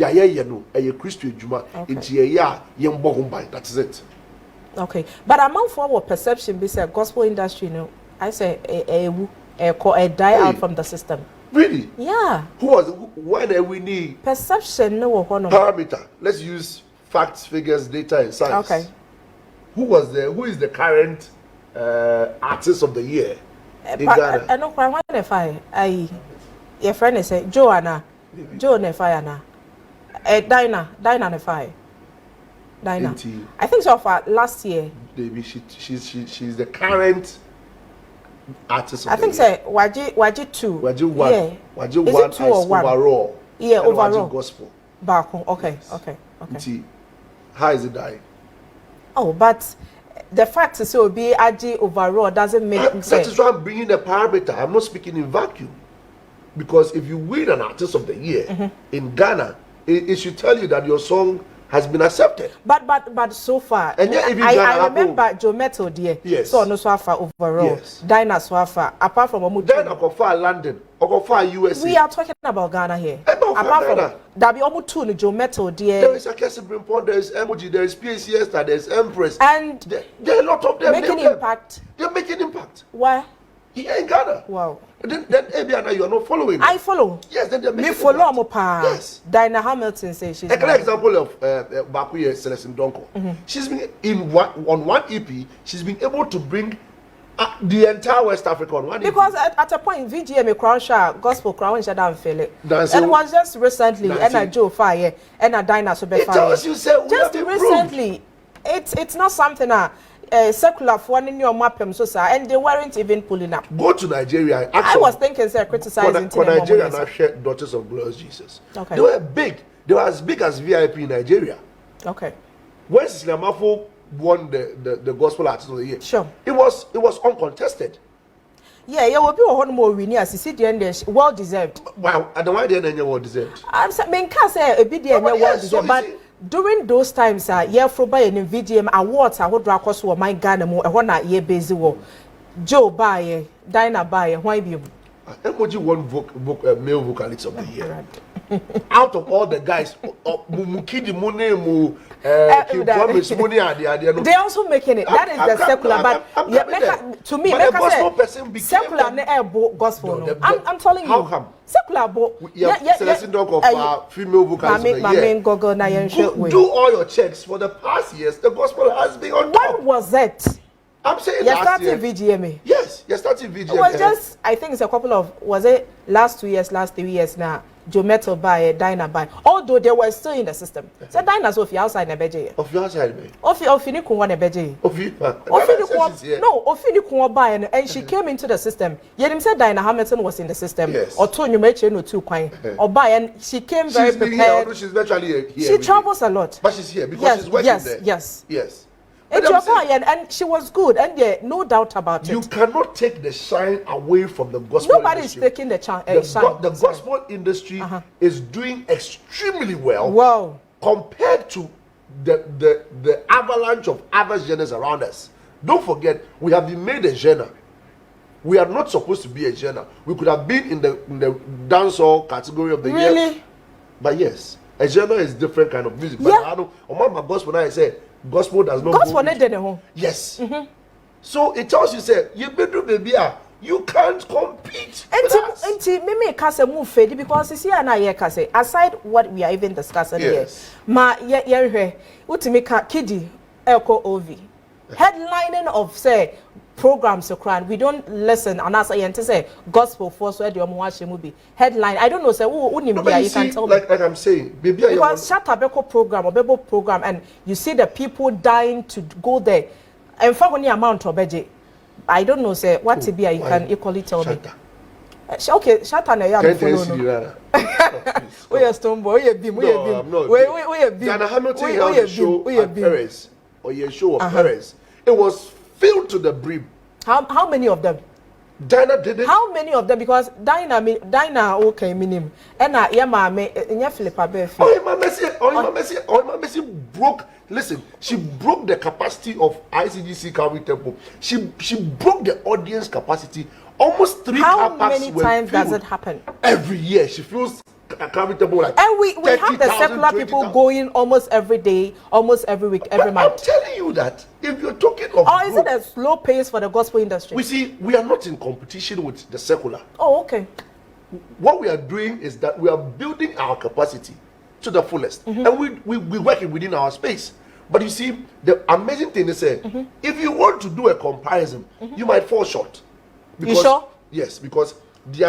[SPEAKER 2] a Christian Juma, that's it.
[SPEAKER 1] Okay. But among for perception, be say gospel industry, I say a die out from the system.
[SPEAKER 2] Really?
[SPEAKER 1] Yeah.
[SPEAKER 2] When we need
[SPEAKER 1] perception,
[SPEAKER 2] parameter. Let's use facts, figures, data, and science.
[SPEAKER 1] Okay.
[SPEAKER 2] Who is the current artist of the year in Ghana?
[SPEAKER 1] I know why if your friend is say Joanna, Joe Nefayana, Dinah Nefay. Dinah. I think so far last year.
[SPEAKER 2] Baby, she's the current artist of
[SPEAKER 1] I think say Waji 2.
[SPEAKER 2] Waji 1.
[SPEAKER 1] Yeah.
[SPEAKER 2] Waji 1
[SPEAKER 1] 2 or 1?
[SPEAKER 2] Overall.
[SPEAKER 1] Yeah, overall.
[SPEAKER 2] Waji gospel.
[SPEAKER 1] Back home. Okay.
[SPEAKER 2] How is it dying?
[SPEAKER 1] Oh, but the fact is so be Aji overall doesn't make sense.
[SPEAKER 2] That is why I'm bringing a parameter. I'm not speaking in vacuum. Because if you win an artist of the year in Ghana, it should tell you that your song has been accepted.
[SPEAKER 1] But so far,
[SPEAKER 2] and yet even
[SPEAKER 1] I remember Joe Metal dear.
[SPEAKER 2] Yes.
[SPEAKER 1] So no swafa overall.
[SPEAKER 2] Yes.
[SPEAKER 1] Dinah swafa. Apart from Omu.
[SPEAKER 2] Then I go far London. I go far USA.
[SPEAKER 1] We are talking about Ghana here.
[SPEAKER 2] Apart
[SPEAKER 1] from Dabi Omu 2 Joe Metal dear.
[SPEAKER 2] There is a Kese Boahene, there is Emoji, there is PCS, there is Empress.
[SPEAKER 1] And
[SPEAKER 2] there are a lot of them.
[SPEAKER 1] Making impact.
[SPEAKER 2] They're making impact.
[SPEAKER 1] Why?
[SPEAKER 2] Here in Ghana.
[SPEAKER 1] Wow.
[SPEAKER 2] Then Abiana, you are not following.
[SPEAKER 1] I follow.
[SPEAKER 2] Yes, then they're making
[SPEAKER 1] me follow Mopa.
[SPEAKER 2] Yes.
[SPEAKER 1] Dinah Hamilton says she's
[SPEAKER 2] a clear example of Bakuye Celestine Donko. She's been on one EP, she's been able to bring the entire West Africa on one
[SPEAKER 1] because EP. At a point VGM crown shot gospel crown shot down feel it. And it was just recently and a Joe Fire and a Dinah so be fire.
[SPEAKER 2] Just
[SPEAKER 1] recently. It's not something secular for in your map and they weren't even pulling up.
[SPEAKER 2] Go to Nigeria.
[SPEAKER 1] I was thinking criticizing
[SPEAKER 2] for Nigeria and I shared Daughters of Glorious Jesus.
[SPEAKER 1] Okay.
[SPEAKER 2] They were big. They were as big as VIP in Nigeria.
[SPEAKER 1] Okay.
[SPEAKER 2] When Silamafo won the gospel artist of the year,
[SPEAKER 1] sure.
[SPEAKER 2] It was uncontested.
[SPEAKER 1] Yeah, will be one more winner as you see the end well deserved.
[SPEAKER 2] Wow, and why the end well deserved?
[SPEAKER 1] I'm saying can't say a bit well deserved, but during those times, yeah, for by an VGM awards, I would draw us for my Ghana more. I want to year busy war. Joe Baye, Dinah Baye, why be you?
[SPEAKER 2] Emoji won male vocalist of the year. Out of all the guys, Mukidi Mune,
[SPEAKER 1] they also making it. That is the secular, but to me,
[SPEAKER 2] but gospel
[SPEAKER 1] secular gospel. No. I'm telling you,
[SPEAKER 2] how come?
[SPEAKER 1] Secular
[SPEAKER 2] Celestine Donko of female vocalist of the year. Do all your checks for the past years. The gospel has been on top.
[SPEAKER 1] When was it?
[SPEAKER 2] I'm saying
[SPEAKER 1] you're starting VGMA.
[SPEAKER 2] Yes, you're starting VGMA.
[SPEAKER 1] It was just, I think it's a couple of, was it last 3 years now? Joe Metal by Dinah by. Although they were still in the system. So Dinah's of your outside Nebeje.
[SPEAKER 2] Of your outside, me.
[SPEAKER 1] Of Finikun Nebeje.
[SPEAKER 2] Of you.
[SPEAKER 1] No, of Finikun by and she came into the system. Yet him said Dinah Hamilton was in the system.
[SPEAKER 2] Yes.
[SPEAKER 1] Or two you mentioned no 2 coin. Or by and she came very prepared.
[SPEAKER 2] She's virtually here.
[SPEAKER 1] She travels a lot.
[SPEAKER 2] But she's here because she's working there.
[SPEAKER 1] Yes. And she was good, and yeah, no doubt about it.
[SPEAKER 2] You cannot take the shine away from the gospel
[SPEAKER 1] Nobody
[SPEAKER 2] industry.
[SPEAKER 1] is taking the shine.
[SPEAKER 2] The gospel industry is doing extremely well.
[SPEAKER 1] Wow.
[SPEAKER 2] Compared to the avalanche of other genres around us. Don't forget, we have been made a genre. We are not supposed to be a genre. We could have been in the dancehall category of the year. But yes, a genre is different kind of music. But I know, on my gospel now I say, gospel does not
[SPEAKER 1] gospel go.
[SPEAKER 2] Yes. So it tells you, say, you better baby, you can't compete.
[SPEAKER 1] And me case move fade because you see aside what we are even discussing here. Ma ultimate kiddy Elko Ovi. Headlining of say programs we don't listen and as I say gospel force where the watch movie headline. I don't know say who you can tell me.
[SPEAKER 2] Like I'm saying, baby,
[SPEAKER 1] because Shatabeko program or Bebo program and you see the people dying to go there. And for any amount of budget, I don't know say what to be you can equally tell me. Okay, Shatan ya follow. We are stone boy, we are beam, we are beam. We are beam.
[SPEAKER 2] Dana Hamilton held a show at Paris, or a show of Paris. It was filled to the brim.
[SPEAKER 1] How many of them?
[SPEAKER 2] Dinah did it.
[SPEAKER 1] How many of them? Because Dinah okay minim. And mama nya Philippa Befi.
[SPEAKER 2] My Messi broke. Listen, she broke the capacity of ICGC Calvary Temple. She broke the audience capacity. Almost 3
[SPEAKER 1] How
[SPEAKER 2] car parks
[SPEAKER 1] many
[SPEAKER 2] were
[SPEAKER 1] times
[SPEAKER 2] filled.
[SPEAKER 1] does it happen?
[SPEAKER 2] Every year she feels Calvary Temple like.
[SPEAKER 1] And we have the secular people going almost every day, almost every week, every month.
[SPEAKER 2] I'm telling you that if you're talking of
[SPEAKER 1] or is it a slow pace for the gospel industry?
[SPEAKER 2] We see, we are not in competition with the secular.
[SPEAKER 1] Oh, okay.
[SPEAKER 2] What we are doing is that we are building our capacity to the fullest, and we work it within our space. But you see, the amazing thing is, if you want to do a comparison, you might fall short.
[SPEAKER 1] Because, you sure?
[SPEAKER 2] Yes, because the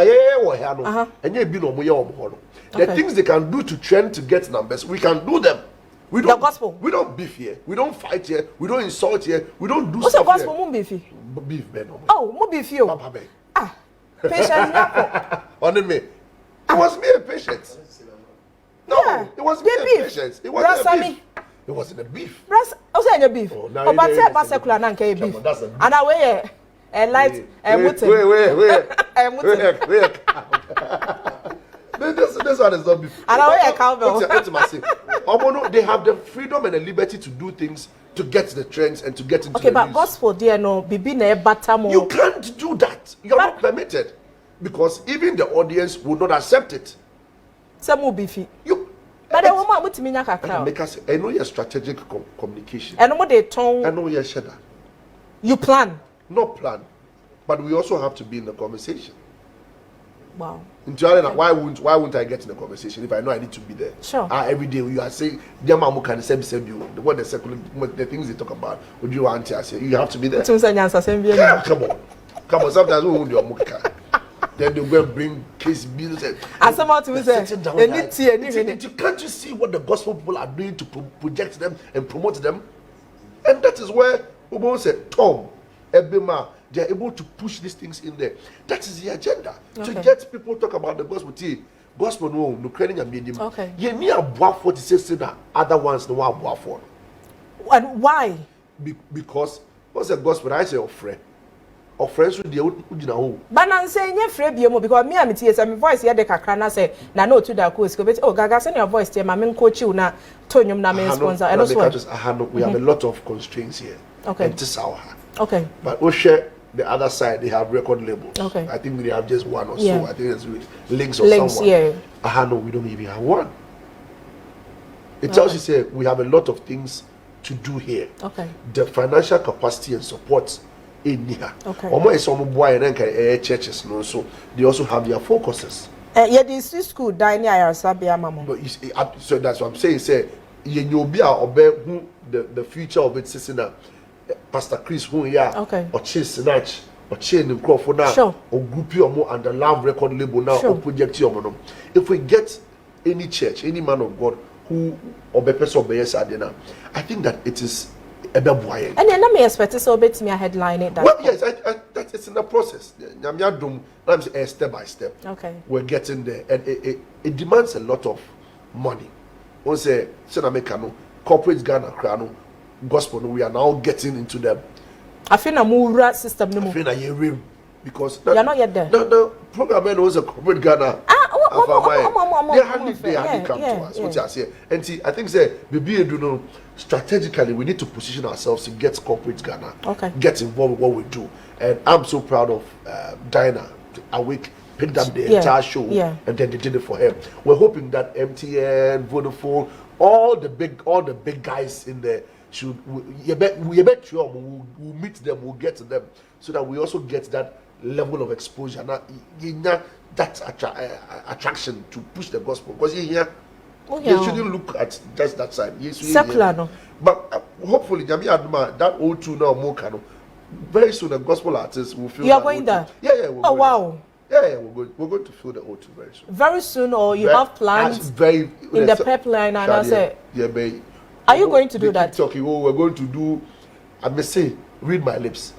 [SPEAKER 2] things they can do to trend to get numbers, we can do them. We don't,
[SPEAKER 1] the gospel.
[SPEAKER 2] We don't beef here. We don't fight here. We don't insult here. We don't do
[SPEAKER 1] what's
[SPEAKER 2] stuff
[SPEAKER 1] the gospel
[SPEAKER 2] here. Beef, man.
[SPEAKER 1] Oh, mo beef you. Ah, patience.
[SPEAKER 2] On me. It was me a patience. No,
[SPEAKER 1] yeah.
[SPEAKER 2] It was me a patience. It wasn't a beef. It wasn't a beef.
[SPEAKER 1] Brass, I was saying a beef.
[SPEAKER 2] Oh, now
[SPEAKER 1] but say secular na nke beef. And away a light
[SPEAKER 2] wait. This one is not beef.
[SPEAKER 1] And away a cowbell.
[SPEAKER 2] They have the freedom and the liberty to do things, to get the trends and to get into
[SPEAKER 1] okay,
[SPEAKER 2] the
[SPEAKER 1] but
[SPEAKER 2] news.
[SPEAKER 1] gospel there no bibi na bata mo.
[SPEAKER 2] You can't do that. You're not permitted. Because even the audience would not accept it.
[SPEAKER 1] Some beefy.
[SPEAKER 2] You
[SPEAKER 1] but the woman with me nyaka
[SPEAKER 2] make us I know your strategic communication.
[SPEAKER 1] And what they tone
[SPEAKER 2] I know your shadow.
[SPEAKER 1] You plan.
[SPEAKER 2] Not plan. But we also have to be in the conversation.
[SPEAKER 1] Wow.
[SPEAKER 2] Why won't I get in the conversation if I know I need to be there?
[SPEAKER 1] Sure.
[SPEAKER 2] Every day you are saying what the things they talk about. Would you want to say you have to be there? Come on. Sometimes we won't do a muka. Then they will bring case business.
[SPEAKER 1] As someone to say,
[SPEAKER 2] can't you see what the gospel people are doing to project them and promote them? And that is where Obra said, Tom, Ebema, they are able to push these things in there. That is the agenda. Okay. To get people to talk about the gospel. Gospel no creating a medium.
[SPEAKER 1] Okay.
[SPEAKER 2] You need a boa for to say that other ones no one boa for.
[SPEAKER 1] And why?
[SPEAKER 2] Because what's the gospel? I say offre. Friends with the home.
[SPEAKER 1] But I'm saying you're free because me and my voice here the kakra say na no to the course. Oh, Gaga send your voice to my main coach you na Tonyum na main sponsor. And also
[SPEAKER 2] we have a lot of constraints here.
[SPEAKER 1] Okay.
[SPEAKER 2] And this our
[SPEAKER 1] okay.
[SPEAKER 2] But we share the other side. They have record labels.
[SPEAKER 1] Okay.
[SPEAKER 2] I think they have just one or
[SPEAKER 1] yeah.
[SPEAKER 2] so. I think it's links or someone.
[SPEAKER 1] Yeah.
[SPEAKER 2] We don't even have one. It tells you say we have a lot of things to do here.
[SPEAKER 1] Okay.
[SPEAKER 2] The financial capacity and support in here.
[SPEAKER 1] Okay.
[SPEAKER 2] Churches, so they also have their focuses.
[SPEAKER 1] Yeah, this school dining Sabia Mama.
[SPEAKER 2] But you see, so that's what I'm saying. Say, you'll be the future of it, sister. Pastor Chris, who
[SPEAKER 1] okay.
[SPEAKER 2] Or Chase Snatch, or Chain and Crawford now,
[SPEAKER 1] sure.
[SPEAKER 2] Or Group or more under Love record label now,
[SPEAKER 1] sure.
[SPEAKER 2] Or Project Yomono. If we get any church, any man of God who or be person of Adena, I think that it is a bebuaye.
[SPEAKER 1] And then let me expect so bit me a headline it.
[SPEAKER 2] Well, yes, that is in the process. I'm saying step by step.
[SPEAKER 1] Okay.
[SPEAKER 2] We're getting there, and it demands a lot of money. Once say Senamekano, corporate Ghana Krano. Gospel, we are now getting into them.
[SPEAKER 1] I feel a more system.
[SPEAKER 2] I feel like you're because
[SPEAKER 1] you're not yet there.
[SPEAKER 2] The program was a corporate Ghana. They hardly come to us. What I say, and see, I think say strategically we need to position ourselves to get corporate Ghana.
[SPEAKER 1] Okay.
[SPEAKER 2] Get involved with what we do, and I'm so proud of Dinah. Awake picked up the entire show, and then they did it for him. We're hoping that MTN, Vodafone, all the big guys in there. We'll meet them, we'll get to them, so that we also get that level of exposure. Now, that attraction to push the gospel, because you shouldn't look at just that side.
[SPEAKER 1] Secular, no.
[SPEAKER 2] But hopefully, that O2 now more kind of very soon the gospel artists will feel.
[SPEAKER 1] You are going there?
[SPEAKER 2] Yeah.
[SPEAKER 1] Wow.
[SPEAKER 2] Yeah, we're going to feel the O2 very soon.
[SPEAKER 1] Very soon, or you have plans in the pipeline, and I say,
[SPEAKER 2] yeah,
[SPEAKER 1] are you going to do that?
[SPEAKER 2] Talking, we're going to do. I may say, read my lips.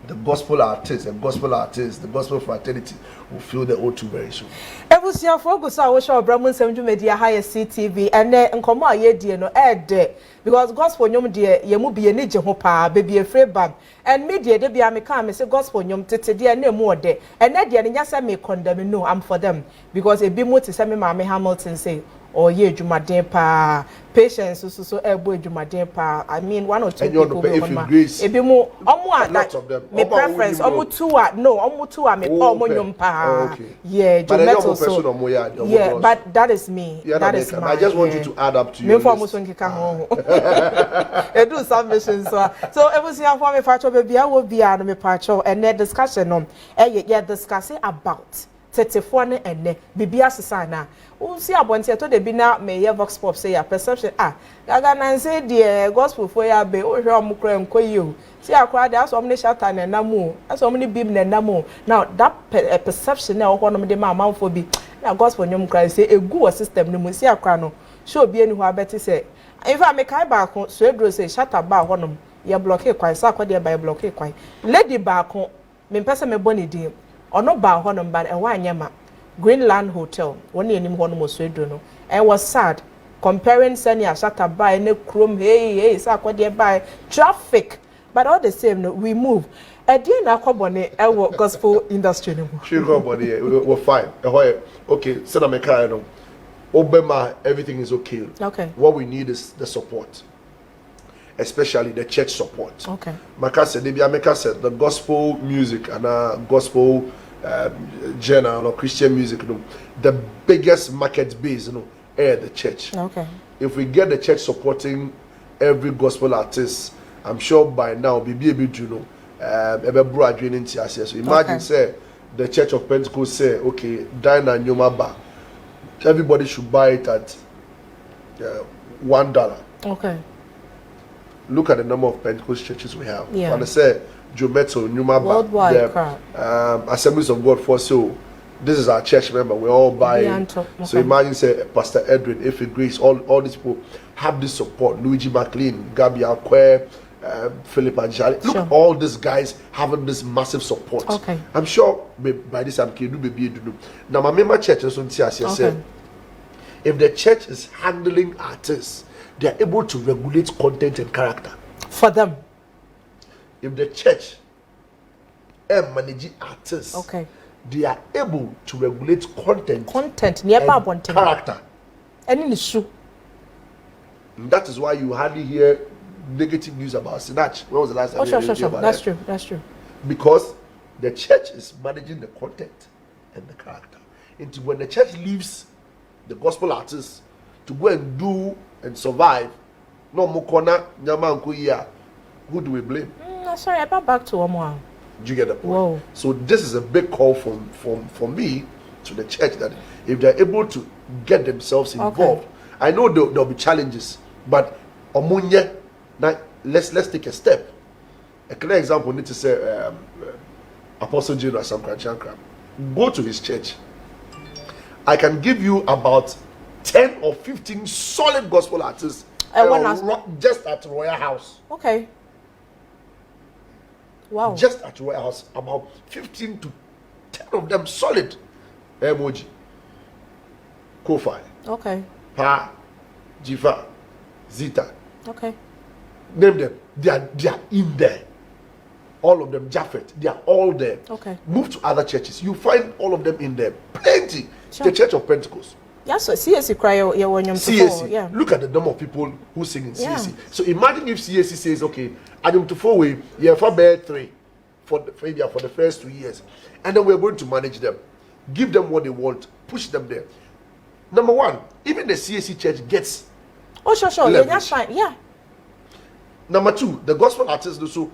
[SPEAKER 2] the gospel artists and gospel artists, the gospel fraternity will feel the O2 very soon.
[SPEAKER 1] Ebusia focus on what Obra Nsem media higher CTV and then nkomo aye die no because gospel nyom die ye mu bi eni je ho pa baby afraid bam and media de bia me kan me say gospel nyom tete die na mu ode and na die nya say me condemn no I'm for them because e bi mu te say me Mama Hamilton say or ye jumaden pa patience so ebo jumaden pa I mean one or two people e bi mu omo that me preference omo two no omo two me omo nyom pa yeah jumeto so yeah but that is me that is my
[SPEAKER 2] I just want you to add up to you
[SPEAKER 1] me for mo so nkeka ho e do submission so e was here for me facho baby I will be an me facho and the discussion on yeah discussing about tetefo ne enne bibia sesa na wo si abonte to de bi na me ye vox pop say ya perception gaga na say the gospel for ya be o hwe omkra nkoyi o si akwa de aso omne shata na namu aso omne bib na namu now that perception na ho no de ma manfo bi na gospel nyom kra say egu system no mu si akwa no show bi eni ho abeti say in fact me kai ba ko so edro say shata ba ho no ye block e kwan sa akwa de ba block e kwan lady ba ko me pese me boni di ono ba ho no ba e wa anyama Greenland Hotel one enim ho no mo so edo no I was sad comparing senior shata by ne chrome hey sa akode by traffic but all the same no we move e dey na akobone e wo gospel industry no
[SPEAKER 2] sure body we're fine okay so na me kai no obema everything is okay what we need is the support, especially the church support. Makase debia make said the gospel music and gospel genre or Christian music, the biggest market base, the church. If we get the church supporting every gospel artist, I'm sure by now be able to so imagine say the Church of Pentecost say, okay, Dine and Nyoma Bar, everybody should buy it at $1. Look at the number of Pentecost churches we have. And they say Jometo, Nyuma, Assemblies of God for so. This is our church member. We all buy. So imagine say Pastor Edwin, if it Grace, all these people have this support. Luigi McLean, Gabi Akwe, Philip Anjali. Look, all these guys having this massive support. I'm sure by this time can do baby do. Now my member church also said, if the church is handling artists, they are able to regulate content and character
[SPEAKER 1] for them.
[SPEAKER 2] If the church manage artists, they are able to regulate content and character.
[SPEAKER 1] And issue.
[SPEAKER 2] That is why you hardly hear negative news about Sinach. When was the last time you heard about that?
[SPEAKER 1] That's true.
[SPEAKER 2] Because the church is managing the content and the character. And when the church leaves the gospel artists to go and do and survive, no mukona nyama nkuya, who do we blame?
[SPEAKER 1] Sorry, I back to one more.
[SPEAKER 2] Do you get the point? So this is a big call from me to the church that if they're able to get themselves involved, I know there'll be challenges, but omunye, now let's take a step. A clear example need to say Apostle Jane or Samkran. Go to his church. I can give you about 10 or 15 solid gospel artists just at Royal House.
[SPEAKER 1] Wow.
[SPEAKER 2] Just at Royal House, about 15 to 10 of them solid. Emoji, Kofi, Pa, Jifa, Zita. Name them. They are in there. All of them, Japheth, they are all there. Move to other churches. You find all of them in there. Plenty. The Church of Pentecost.
[SPEAKER 1] Yes, so CSC cry
[SPEAKER 2] CSC. Yeah. Look at the number of people who sing in CSC. So imagine if CSC says, okay, Adam to 4 way, for bear 3 for the first 2 years, and then we're going to manage them, give them what they want, push them there. Number one, even the CSC church gets.
[SPEAKER 1] That's fine. Yeah.
[SPEAKER 2] Number two, the gospel artists also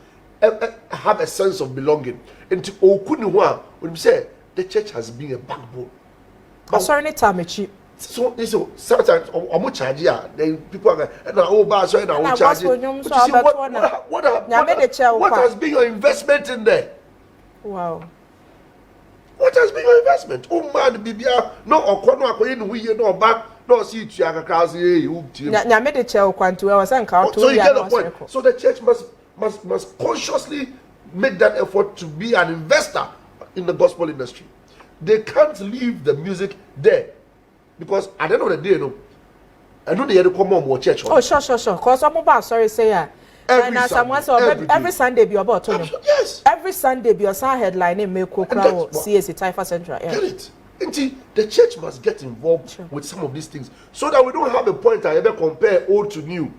[SPEAKER 2] have a sense of belonging. And to Okuniwa, when we say the church has been a backbone.
[SPEAKER 1] Sorry, time cheap.
[SPEAKER 2] So sometimes I'm charge then people are charge. What has been your investment in there?
[SPEAKER 1] Wow.
[SPEAKER 2] What has been your investment? Oh man, Bibia, no okono akoye we no back, no see to akaka say you.
[SPEAKER 1] So you get the
[SPEAKER 2] point. So the church must consciously make that effort to be an investor in the gospel industry. They can't leave the music there because at the end of the day, I know they had to come on more church.
[SPEAKER 1] Oh, sure. Because I'm about sorry say every Sunday be about Tony.
[SPEAKER 2] Yes.
[SPEAKER 1] Every Sunday be your headline in Meko Crowd CAC Taifa Central. Yeah.
[SPEAKER 2] Get it? Indeed, the church must get involved with some of these things so that we don't have a point I ever compare old to new.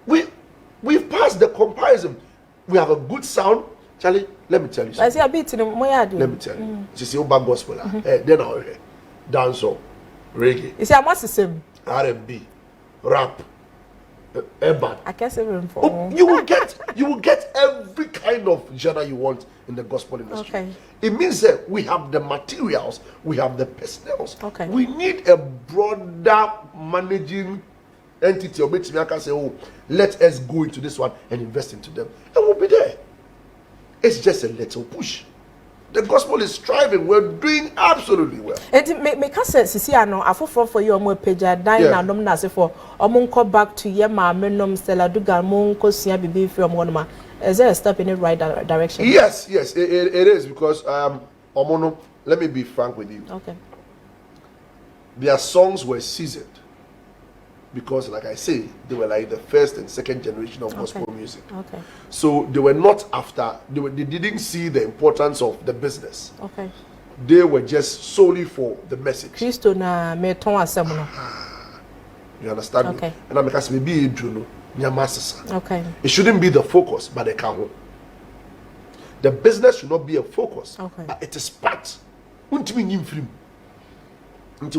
[SPEAKER 2] We've passed the comparison. We have a good sound. Charlie, let me tell you something.
[SPEAKER 1] I see a bit in
[SPEAKER 2] Let me tell you. This is Obra gospel. Then I'll hear dancehall, reggae.
[SPEAKER 1] You see, I must the same.
[SPEAKER 2] R&B, rap, urban.
[SPEAKER 1] I can't say room for.
[SPEAKER 2] You will get every kind of genre you want in the gospel industry.
[SPEAKER 1] Okay.
[SPEAKER 2] It means that we have the materials, we have the personnel.
[SPEAKER 1] Okay.
[SPEAKER 2] We need a broader managing entity or maybe I can say, oh, let us go into this one and invest into them. And we'll be there. It's just a little push. The gospel is striving. We're doing absolutely well.
[SPEAKER 1] And make us see, I know, I for you, I'm page, I na nom na se for, omunko back to Yema, menom, Stella Duga, monko, Sia, Bibi, from one. Is there a step in the right direction?
[SPEAKER 2] Yes, it is because, Omono, let me be frank with you.
[SPEAKER 1] Okay.
[SPEAKER 2] Their songs were seasoned because, like I say, they were like the first and second generation of gospel music.
[SPEAKER 1] Okay.
[SPEAKER 2] So they were not after, they didn't see the importance of the business.
[SPEAKER 1] Okay.
[SPEAKER 2] They were just solely for the message.
[SPEAKER 1] Christo na me ton asem no.
[SPEAKER 2] You understand
[SPEAKER 1] okay.
[SPEAKER 2] me? And I'm because maybe you do know.
[SPEAKER 1] Okay.
[SPEAKER 2] It shouldn't be the focus, but the can. The business should not be a focus.
[SPEAKER 1] Okay.
[SPEAKER 2] But it is part. Into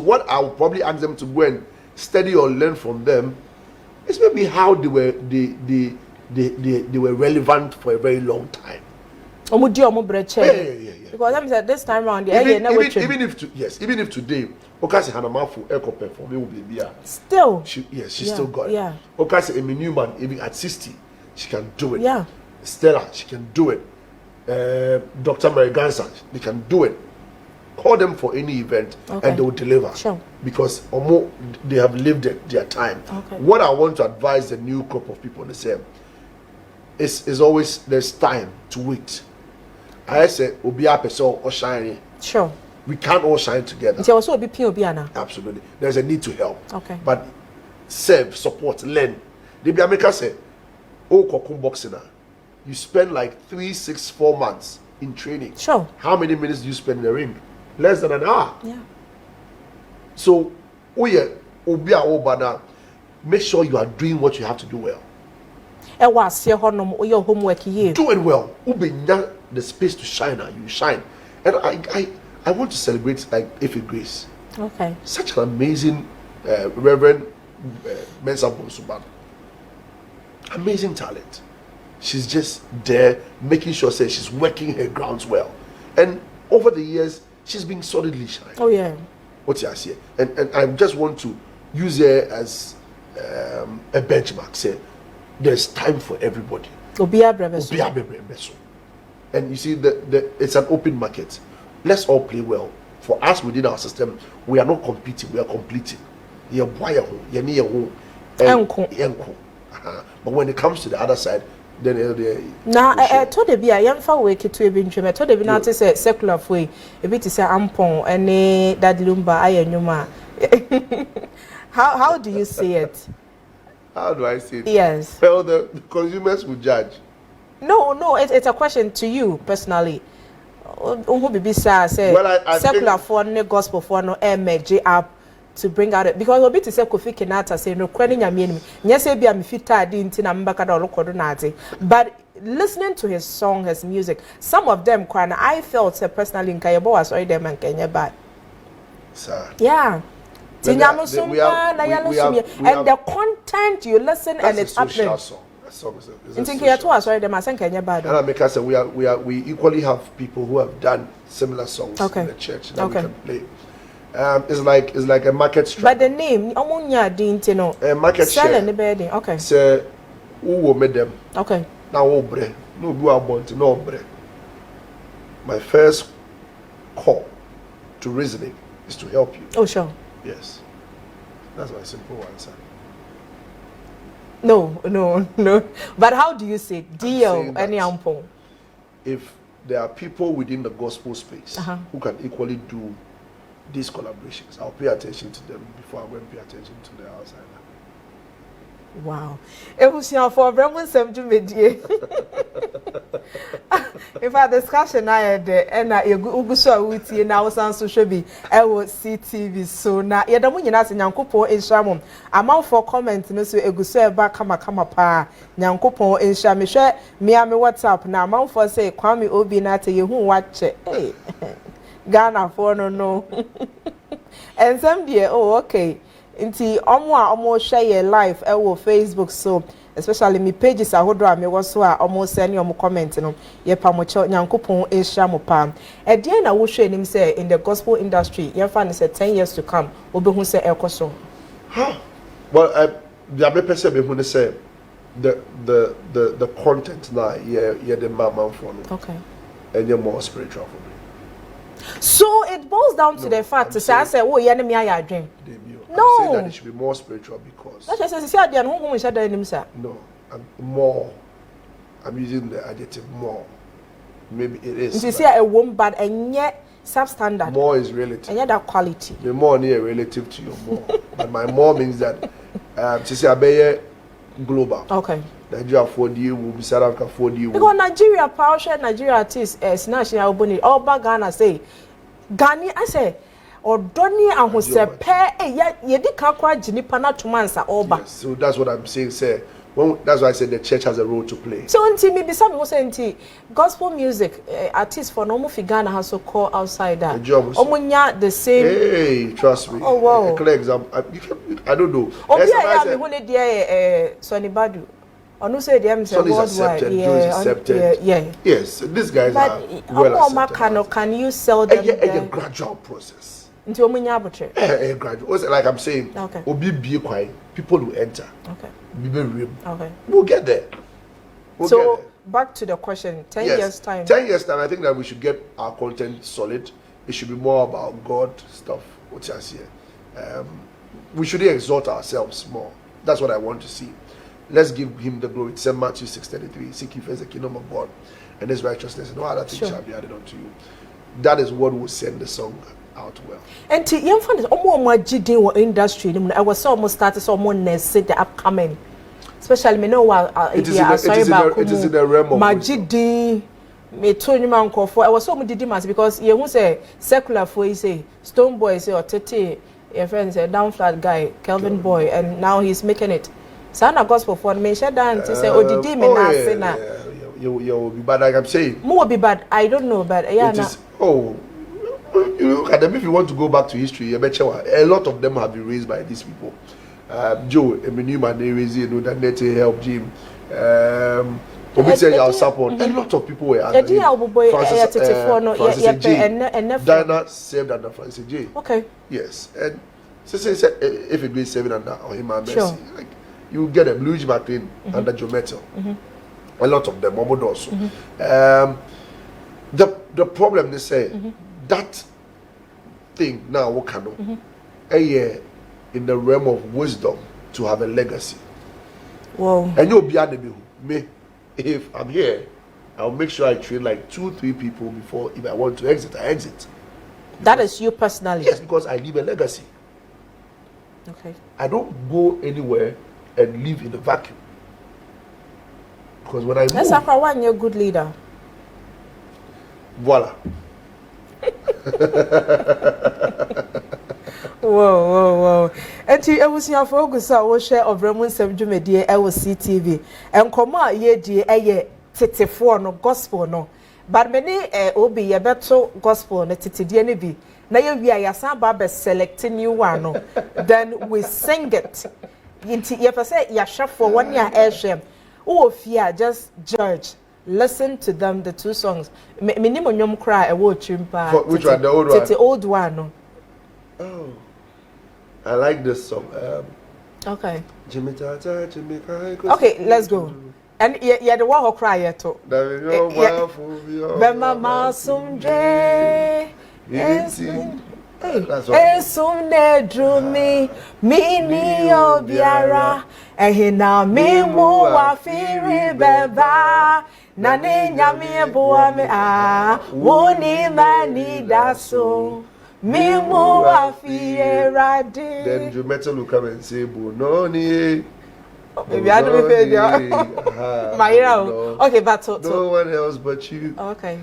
[SPEAKER 2] what I will probably ask them to go and study or learn from them is maybe how they were relevant for a very long time.
[SPEAKER 1] Yeah. Because I'm saying this time around,
[SPEAKER 2] even if today, Okasi Hanamafu Echo perform, it will be
[SPEAKER 1] still.
[SPEAKER 2] She still got it.
[SPEAKER 1] Yeah.
[SPEAKER 2] Okasi Emi Newman, even at 60, she can do it.
[SPEAKER 1] Yeah.
[SPEAKER 2] Stella, she can do it. Dr. Mary Gansan, they can do it. Call them for any event and they will deliver.
[SPEAKER 1] Sure.
[SPEAKER 2] Because they have lived their time.
[SPEAKER 1] Okay.
[SPEAKER 2] What I want to advise the new crop of people in the same is always there's time to wait. I say Obia Peso or shine.
[SPEAKER 1] Sure.
[SPEAKER 2] We can't all shine together.
[SPEAKER 1] Absolutely.
[SPEAKER 2] There's a need to help.
[SPEAKER 1] Okay.
[SPEAKER 2] But serve, support, learn. The Biameka say, oh, Kokum boxing. You spend like 3, 6, 4 months in training.
[SPEAKER 1] Sure.
[SPEAKER 2] How many minutes do you spend in the ring? Less than an hour.
[SPEAKER 1] Yeah.
[SPEAKER 2] So, Obia Obana, make sure you are doing what you have to do well.
[SPEAKER 1] Your homework here.
[SPEAKER 2] Do it well. Ubenya the space to shine, you shine. And I want to celebrate like Ife Grace.
[SPEAKER 1] Okay.
[SPEAKER 2] Such an amazing Reverend Mensa Bonsuban. Amazing talent. She's just there making sure say she's working her grounds well. And over the years, she's been solidly shining.
[SPEAKER 1] Oh yeah.
[SPEAKER 2] What you see? And I just want to use her as a benchmark. Say there's time for everybody. And you see it's an open market. Let's all play well. For us within our system, we are not competing, we are completing. But when it comes to the other side, then
[SPEAKER 1] now I told the be a young fellow wake to a binge. I told the not to say secular way, a bit to say ampon and that lumba I and Yuma. How do you see it?
[SPEAKER 2] How do I see it?
[SPEAKER 1] Yes.
[SPEAKER 2] Well, the consumers will judge.
[SPEAKER 1] No, it's a question to you personally. Who be say secular for no gospel for no MJ up to bring out it because a bit to say Kofi Kenata say no credit yamini. Yes, be a mifita didn't na but listening to his song, his music, some of them crying. I felt personally in Kayabo was already them and Kenya bad.
[SPEAKER 2] Sir.
[SPEAKER 1] Yeah. And the content you listen and it's happening.
[SPEAKER 2] We equally have people who have done similar songs in the church that we can play. It's like a market strategy.
[SPEAKER 1] But the name,
[SPEAKER 2] a market share.
[SPEAKER 1] Okay.
[SPEAKER 2] So, who will make them?
[SPEAKER 1] Okay.
[SPEAKER 2] Now, Obra, no do I want no Obra. My first call to reasoning is to help you.
[SPEAKER 1] Oh, sure.
[SPEAKER 2] Yes. That's my simple answer.
[SPEAKER 1] No. But how do you say deal any ampon?
[SPEAKER 2] if there are people within the gospel space who can equally do these collaborations, I'll pay attention to them before I go and pay attention to the outsider.
[SPEAKER 1] Wow. It was your for Nsem to medie. In fact, discussion I had and I go so with you now sound social be I will CTV so now you don't mean as Nyankopon in Shamon. Amount for comment no so eguso eba kama pa Nyankopon in Sham share me WhatsApp now amount for say Kwame Obi na te yehu watch hey Ghana for no and some dear oh okay nti omo share live e wo Facebook so especially me pages ahodo a me wo so a omo send omo comment no ye pa mo che Nyankopon ehia mo pa e de na wo hwe nim say in the gospel industry ye fa ne say 10 years to come obehu say ekoso
[SPEAKER 2] well the be person be hu ne say the content na ye the man for no
[SPEAKER 1] okay
[SPEAKER 2] and you're more spiritual for me.
[SPEAKER 1] So it boils down to the fact to say I say oh ye na me aya adwen. No.
[SPEAKER 2] I'm saying that it should be more spiritual because
[SPEAKER 1] that's just say they no who share nim sir.
[SPEAKER 2] No, more. I'm using the adjective more. Maybe it is.
[SPEAKER 1] You see a woman bad and yet substandard.
[SPEAKER 2] More is relative.
[SPEAKER 1] And yet that quality.
[SPEAKER 2] The more near relative to your more. But my more means that to say a global.
[SPEAKER 1] Okay.
[SPEAKER 2] Nigeria 4D will be South Africa 4D.
[SPEAKER 1] Because Nigeria power share Nigeria artists as national boni Obra Ghana say Ghani I say or Donny and who say ye di kakwa jinipa na tumansa Obra.
[SPEAKER 2] So that's what I'm saying, sir. That's why I said the church has a role to play.
[SPEAKER 1] So until maybe some people say until gospel music artists for normal Ghana has to call outside that. Omunya the same.
[SPEAKER 2] Hey, trust me.
[SPEAKER 1] Oh wow.
[SPEAKER 2] A clear example. I don't know.
[SPEAKER 1] Sonny Badu. Or no say them say
[SPEAKER 2] worldwide. Yeah. Yes, these guys are well accepted.
[SPEAKER 1] Can you sell them?
[SPEAKER 2] A gradual process.
[SPEAKER 1] Into omunya abutre.
[SPEAKER 2] A gradual. Like I'm saying.
[SPEAKER 1] Okay.
[SPEAKER 2] Obi quiet. People will enter.
[SPEAKER 1] Okay.
[SPEAKER 2] Okay. We'll get there.
[SPEAKER 1] Back to the question. 10 years time.
[SPEAKER 2] 10 years time. I think that we should get our content solid. It should be more about God stuff. What's here? We should exalt ourselves more. That's what I want to see. Let's give him the glory. It's Matthew 6:33. Seek ye first the kingdom of God and his righteousness, and no other thing shall be added unto you. That is what will send the song out well. And
[SPEAKER 1] to young fans, almost GD industry. I was almost started someone next the upcoming. Especially me know
[SPEAKER 2] it is in the realm of
[SPEAKER 1] GD. Me told you man for I was so many demands because you won't say secular for you say Stone Boy say or Tete your friend say down flat guy Kelvin Boy and now he's making it. Sana gospel for me share down to say odidi me na say na
[SPEAKER 2] you will be bad like I'm saying.
[SPEAKER 1] Mo will be bad. I don't know but yeah na.
[SPEAKER 2] You look at them if you want to go back to history. A lot of them have been raised by these people. Joe, Newman, they raised that net helped him. Obi said I'll support. A lot of people were. Diana saved under Francis J.
[SPEAKER 1] Okay.
[SPEAKER 2] Yes, and so if it goes 7 under or him and Messi, like you get them. Luigi McLean under Joe Mettel. A lot of them. Momo also. The problem they say that thing now what can in the realm of wisdom to have a legacy.
[SPEAKER 1] Wow.
[SPEAKER 2] And you'll be me. If I'm here, I'll make sure I train like 2-3 people before if I want to exit, I exit.
[SPEAKER 1] That is you personally?
[SPEAKER 2] Yes, because I leave a legacy.
[SPEAKER 1] Okay.
[SPEAKER 2] I don't go anywhere and live in a vacuum. Because when I move...
[SPEAKER 1] That's why you're a good leader.
[SPEAKER 2] Voila.
[SPEAKER 1] Whoa. And I was your focus. I will share of Nsem Jumedi. I will see TV and come out ye tete for no gospel no. But many obi ye better gospel no tete DNB. Now you are yasan baba selecting new one no. Then we sing it. Inti ye say yasha for 1 year airsham. Oh fear just judge. Listen to them the 2 songs. Minimum nyom cry a watch chimpa.
[SPEAKER 2] Which one? The old one?
[SPEAKER 1] The old one no.
[SPEAKER 2] Oh, I like this song.
[SPEAKER 1] Okay.
[SPEAKER 2] Okay,
[SPEAKER 1] let's go. And yeah, the one who cry yet too. Bema masumje. Esum drew me ni obiara. Ehina me mu wa firi beba. Nane nyame boame ah woni mani daso mimu afie rade.
[SPEAKER 2] Then Jumeta will come and say Bononi.
[SPEAKER 1] Maybe I don't my hero. Okay, but
[SPEAKER 2] no one else but you.
[SPEAKER 1] Okay.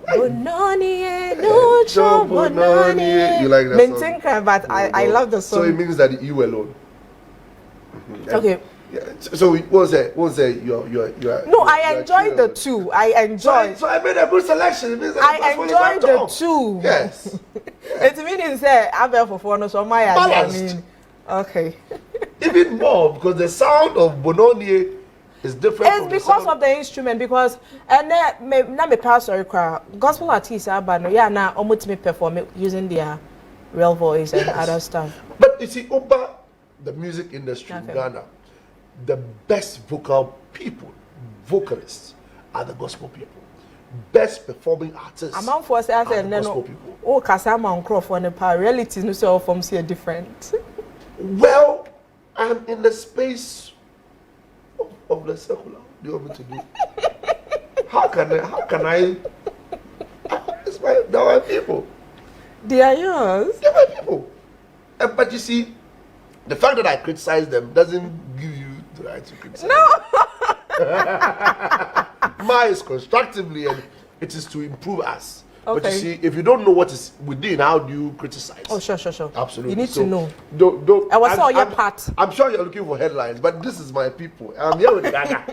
[SPEAKER 1] Bononi, no Bononi.
[SPEAKER 2] You like that
[SPEAKER 1] Maintain
[SPEAKER 2] song?
[SPEAKER 1] But I love the song.
[SPEAKER 2] So it means that you alone.
[SPEAKER 1] Okay.
[SPEAKER 2] Yeah. So what was that? You are.
[SPEAKER 1] No, I enjoyed the two. I enjoyed.
[SPEAKER 2] So I made a good selection. It means that
[SPEAKER 1] I enjoyed the two.
[SPEAKER 2] Yes.
[SPEAKER 1] It means that I bear for no so my
[SPEAKER 2] balanced.
[SPEAKER 1] Okay.
[SPEAKER 2] Even more because the sound of Bononi is different.
[SPEAKER 1] It's because of the instrument. Because and na me pastor cry gospel artists no yeah na omutimi perform using their real voice and other stuff.
[SPEAKER 2] But you see, Obra, the music industry in Ghana, the best vocal people, vocalists, are the gospel people. Best performing artists
[SPEAKER 1] among for say
[SPEAKER 2] are the gospel
[SPEAKER 1] no,
[SPEAKER 2] people.
[SPEAKER 1] Oh, Kasama on Crawford and power realities no so from see different.
[SPEAKER 2] Well, I'm in the space of the secular. Do you want me to do? How can I? It's they're my people.
[SPEAKER 1] They are yours.
[SPEAKER 2] They're my people. But you see, the fact that I criticize them doesn't give you the right to criticize.
[SPEAKER 1] No.
[SPEAKER 2] Mine is constructively and it is to improve us.
[SPEAKER 1] Okay.
[SPEAKER 2] But you see, if you don't know what is within, how do you criticize?
[SPEAKER 1] Oh, sure.
[SPEAKER 2] Absolutely.
[SPEAKER 1] You need to know.
[SPEAKER 2] Don't.
[SPEAKER 1] I was on your part.
[SPEAKER 2] I'm sure you're looking for headlines, but this is my people. I'm here with Ghana.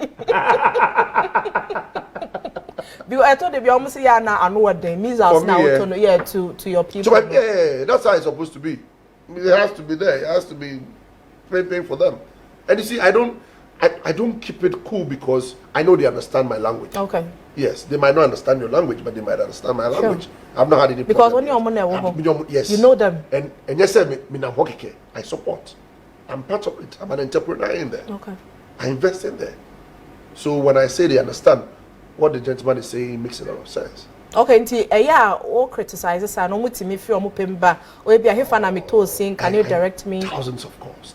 [SPEAKER 1] I thought they be almost here now. I know what they means now. To your people.
[SPEAKER 2] So that's how it's supposed to be. It has to be there. It has to be paying for them. And you see, I don't keep it cool because I know they understand my language.
[SPEAKER 1] Okay.
[SPEAKER 2] Yes, they might not understand your language, but they might understand my language. I've not had any
[SPEAKER 1] because when
[SPEAKER 2] problem.
[SPEAKER 1] You're
[SPEAKER 2] yes,
[SPEAKER 1] you know them.
[SPEAKER 2] And yes, I support. I'm part of it. I'm an entrepreneur in there.
[SPEAKER 1] Okay.
[SPEAKER 2] I invest in there. So when I say they understand, what the gentleman is saying makes a lot of sense.
[SPEAKER 1] Okay, nti all criticizes and almost me feel mo pemba or be a hefa na me to sing. Can you direct me?
[SPEAKER 2] Thousands of course.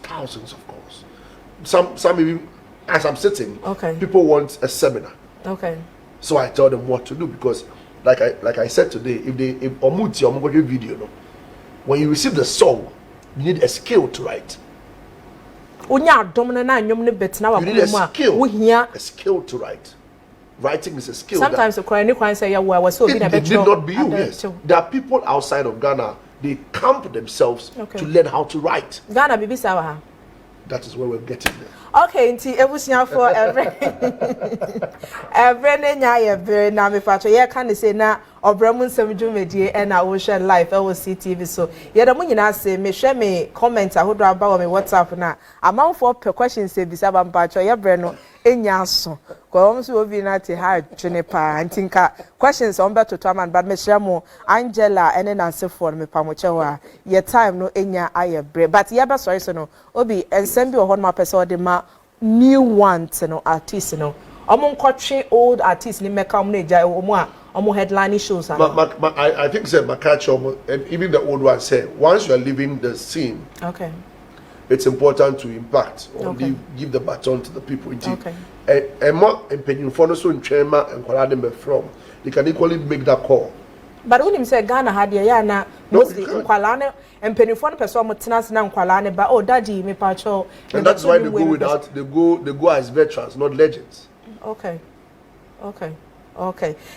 [SPEAKER 2] Some even as I'm sitting,
[SPEAKER 1] okay,
[SPEAKER 2] people want a seminar.
[SPEAKER 1] Okay.
[SPEAKER 2] So I tell them what to do because like I said today, if Omuti or Mogoje video, no, when you receive the song, you need a skill to write. You need a skill to write. Writing is a skill.
[SPEAKER 1] Sometimes the crying say, "Yeah, well, so
[SPEAKER 2] it did not be you." Yes, there are people outside of Ghana. They camp themselves to learn how to write.
[SPEAKER 1] Ghana, bibi sawa.
[SPEAKER 2] That is where we're getting there.
[SPEAKER 1] Okay, nti ebusia for every nenya ye very na me fato ye kan say na Obra mu Nsem dwumedie e na wo share live e wo CTV so ye da mu nyina say me hwe me comment ahodo aba wo me WhatsApp na amanfo per questions say bisa ba mpacho ye bre no enya so ko wo so obi na te ha twene pa ntinka questions on beto to man but me share mo Angela ene Nancy for me pa mo chewa ye time no enya aye bre but ye be sorry so no obi ensem bi wo ho no person de ma new ones no artists no omo nkotwe old artists ni meka mo na eja omo headline shows
[SPEAKER 2] I think said Makacho and even the old one said once you are leaving the scene,
[SPEAKER 1] okay,
[SPEAKER 2] it's important to impact or
[SPEAKER 1] okay,
[SPEAKER 2] give the baton to the people.
[SPEAKER 1] Okay.
[SPEAKER 2] And more opinion for so in Chema and Kwaladem from they can equally make that call.
[SPEAKER 1] But when him say Ghana had ya na mostly Nkwalane and penifon person mo tenas na Nkwalane ba oh daddy me pacho.
[SPEAKER 2] And that's why they go without they go as veterans, not legends.
[SPEAKER 1] Okay.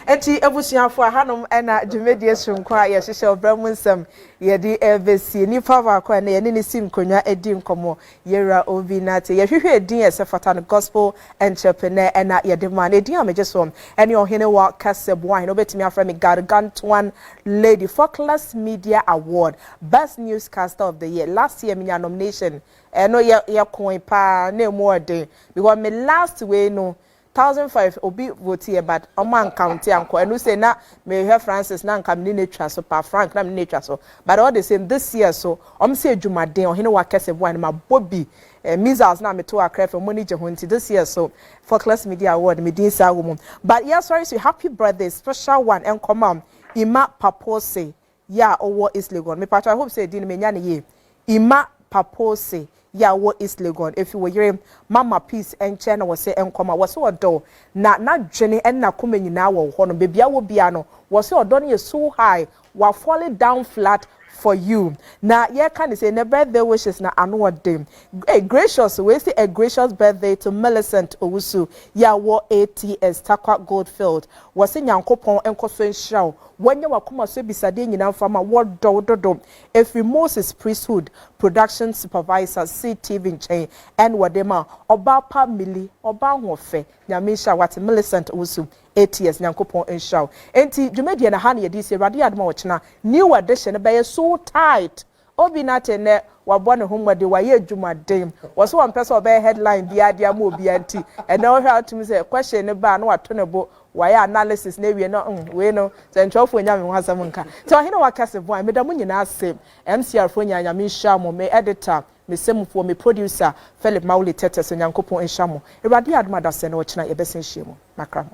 [SPEAKER 1] Enti ebusuafo hanom na dwumedie sonkwa ye hyehyɛ Obra mu Nsem ye di evesi ni power kwa na ye ne sim konwa edi nkomo yera obi nate ye hwehwe edin esefata no gospel entrepreneur na ye de man edin amejeso ene Ohenewaa Kese Boahene obetimi afra me Ghanaian lady for class media award best newscaster of the year last year me nomination no ye coin pa na emu ode because me last way no 1,005 obi vote here but oman county anko and say na me hear Francis na nkam ni nature so pa Frank na me nature so but all the same this year so say Jumaden Ohenewaa Kese Boahene ma Bobby measles na me to akra for money je honti this year so for class media award me din sa wo but yes sorry so happy birthday special one and come Ima Papose ya owo is Legon me patch I hope say din me nya ne ye Ima Papose ya wo East Legon if you were hearing Mama Peace and China was say enkoma was so do na dwene en na koma nyina wo ho no bebia wo bia no was so do no so high wa falling down flat for you. Now, yeah, can you say the birthday wishes na ano dem. A gracious, we say a gracious birthday to Millicent Owusu. Ya wo ATS Takwa Goldfield. Was in Yankopon and Kosen Show. When you were come so beside you now from a word do. If Moses Priesthood Production Supervisor CTV chain and Wadema Obapa Mili Oba Wofe. Nyamisha wat Millicent Owusu. ATS Nyankopon and show. Enti Jumedia na hani edisi radi adma wachna new edition be so tight. Obi na tene wabone homwade waye adwumaden. Waso one person be headline dia dia mo obi anti. And now how to me say question ne ba na watonebo waye analysis na wie no we no se ntwofo nyame ho asem nka. So Ohenewaa Kese Boahene meda mu nyina asem. MCR fo nyame sha mo me editor me semfo me producer Philip Mauli Tetes Nyankopon en sha mo. Radi adma da se na wachna ye besen hye mo. Makra mo.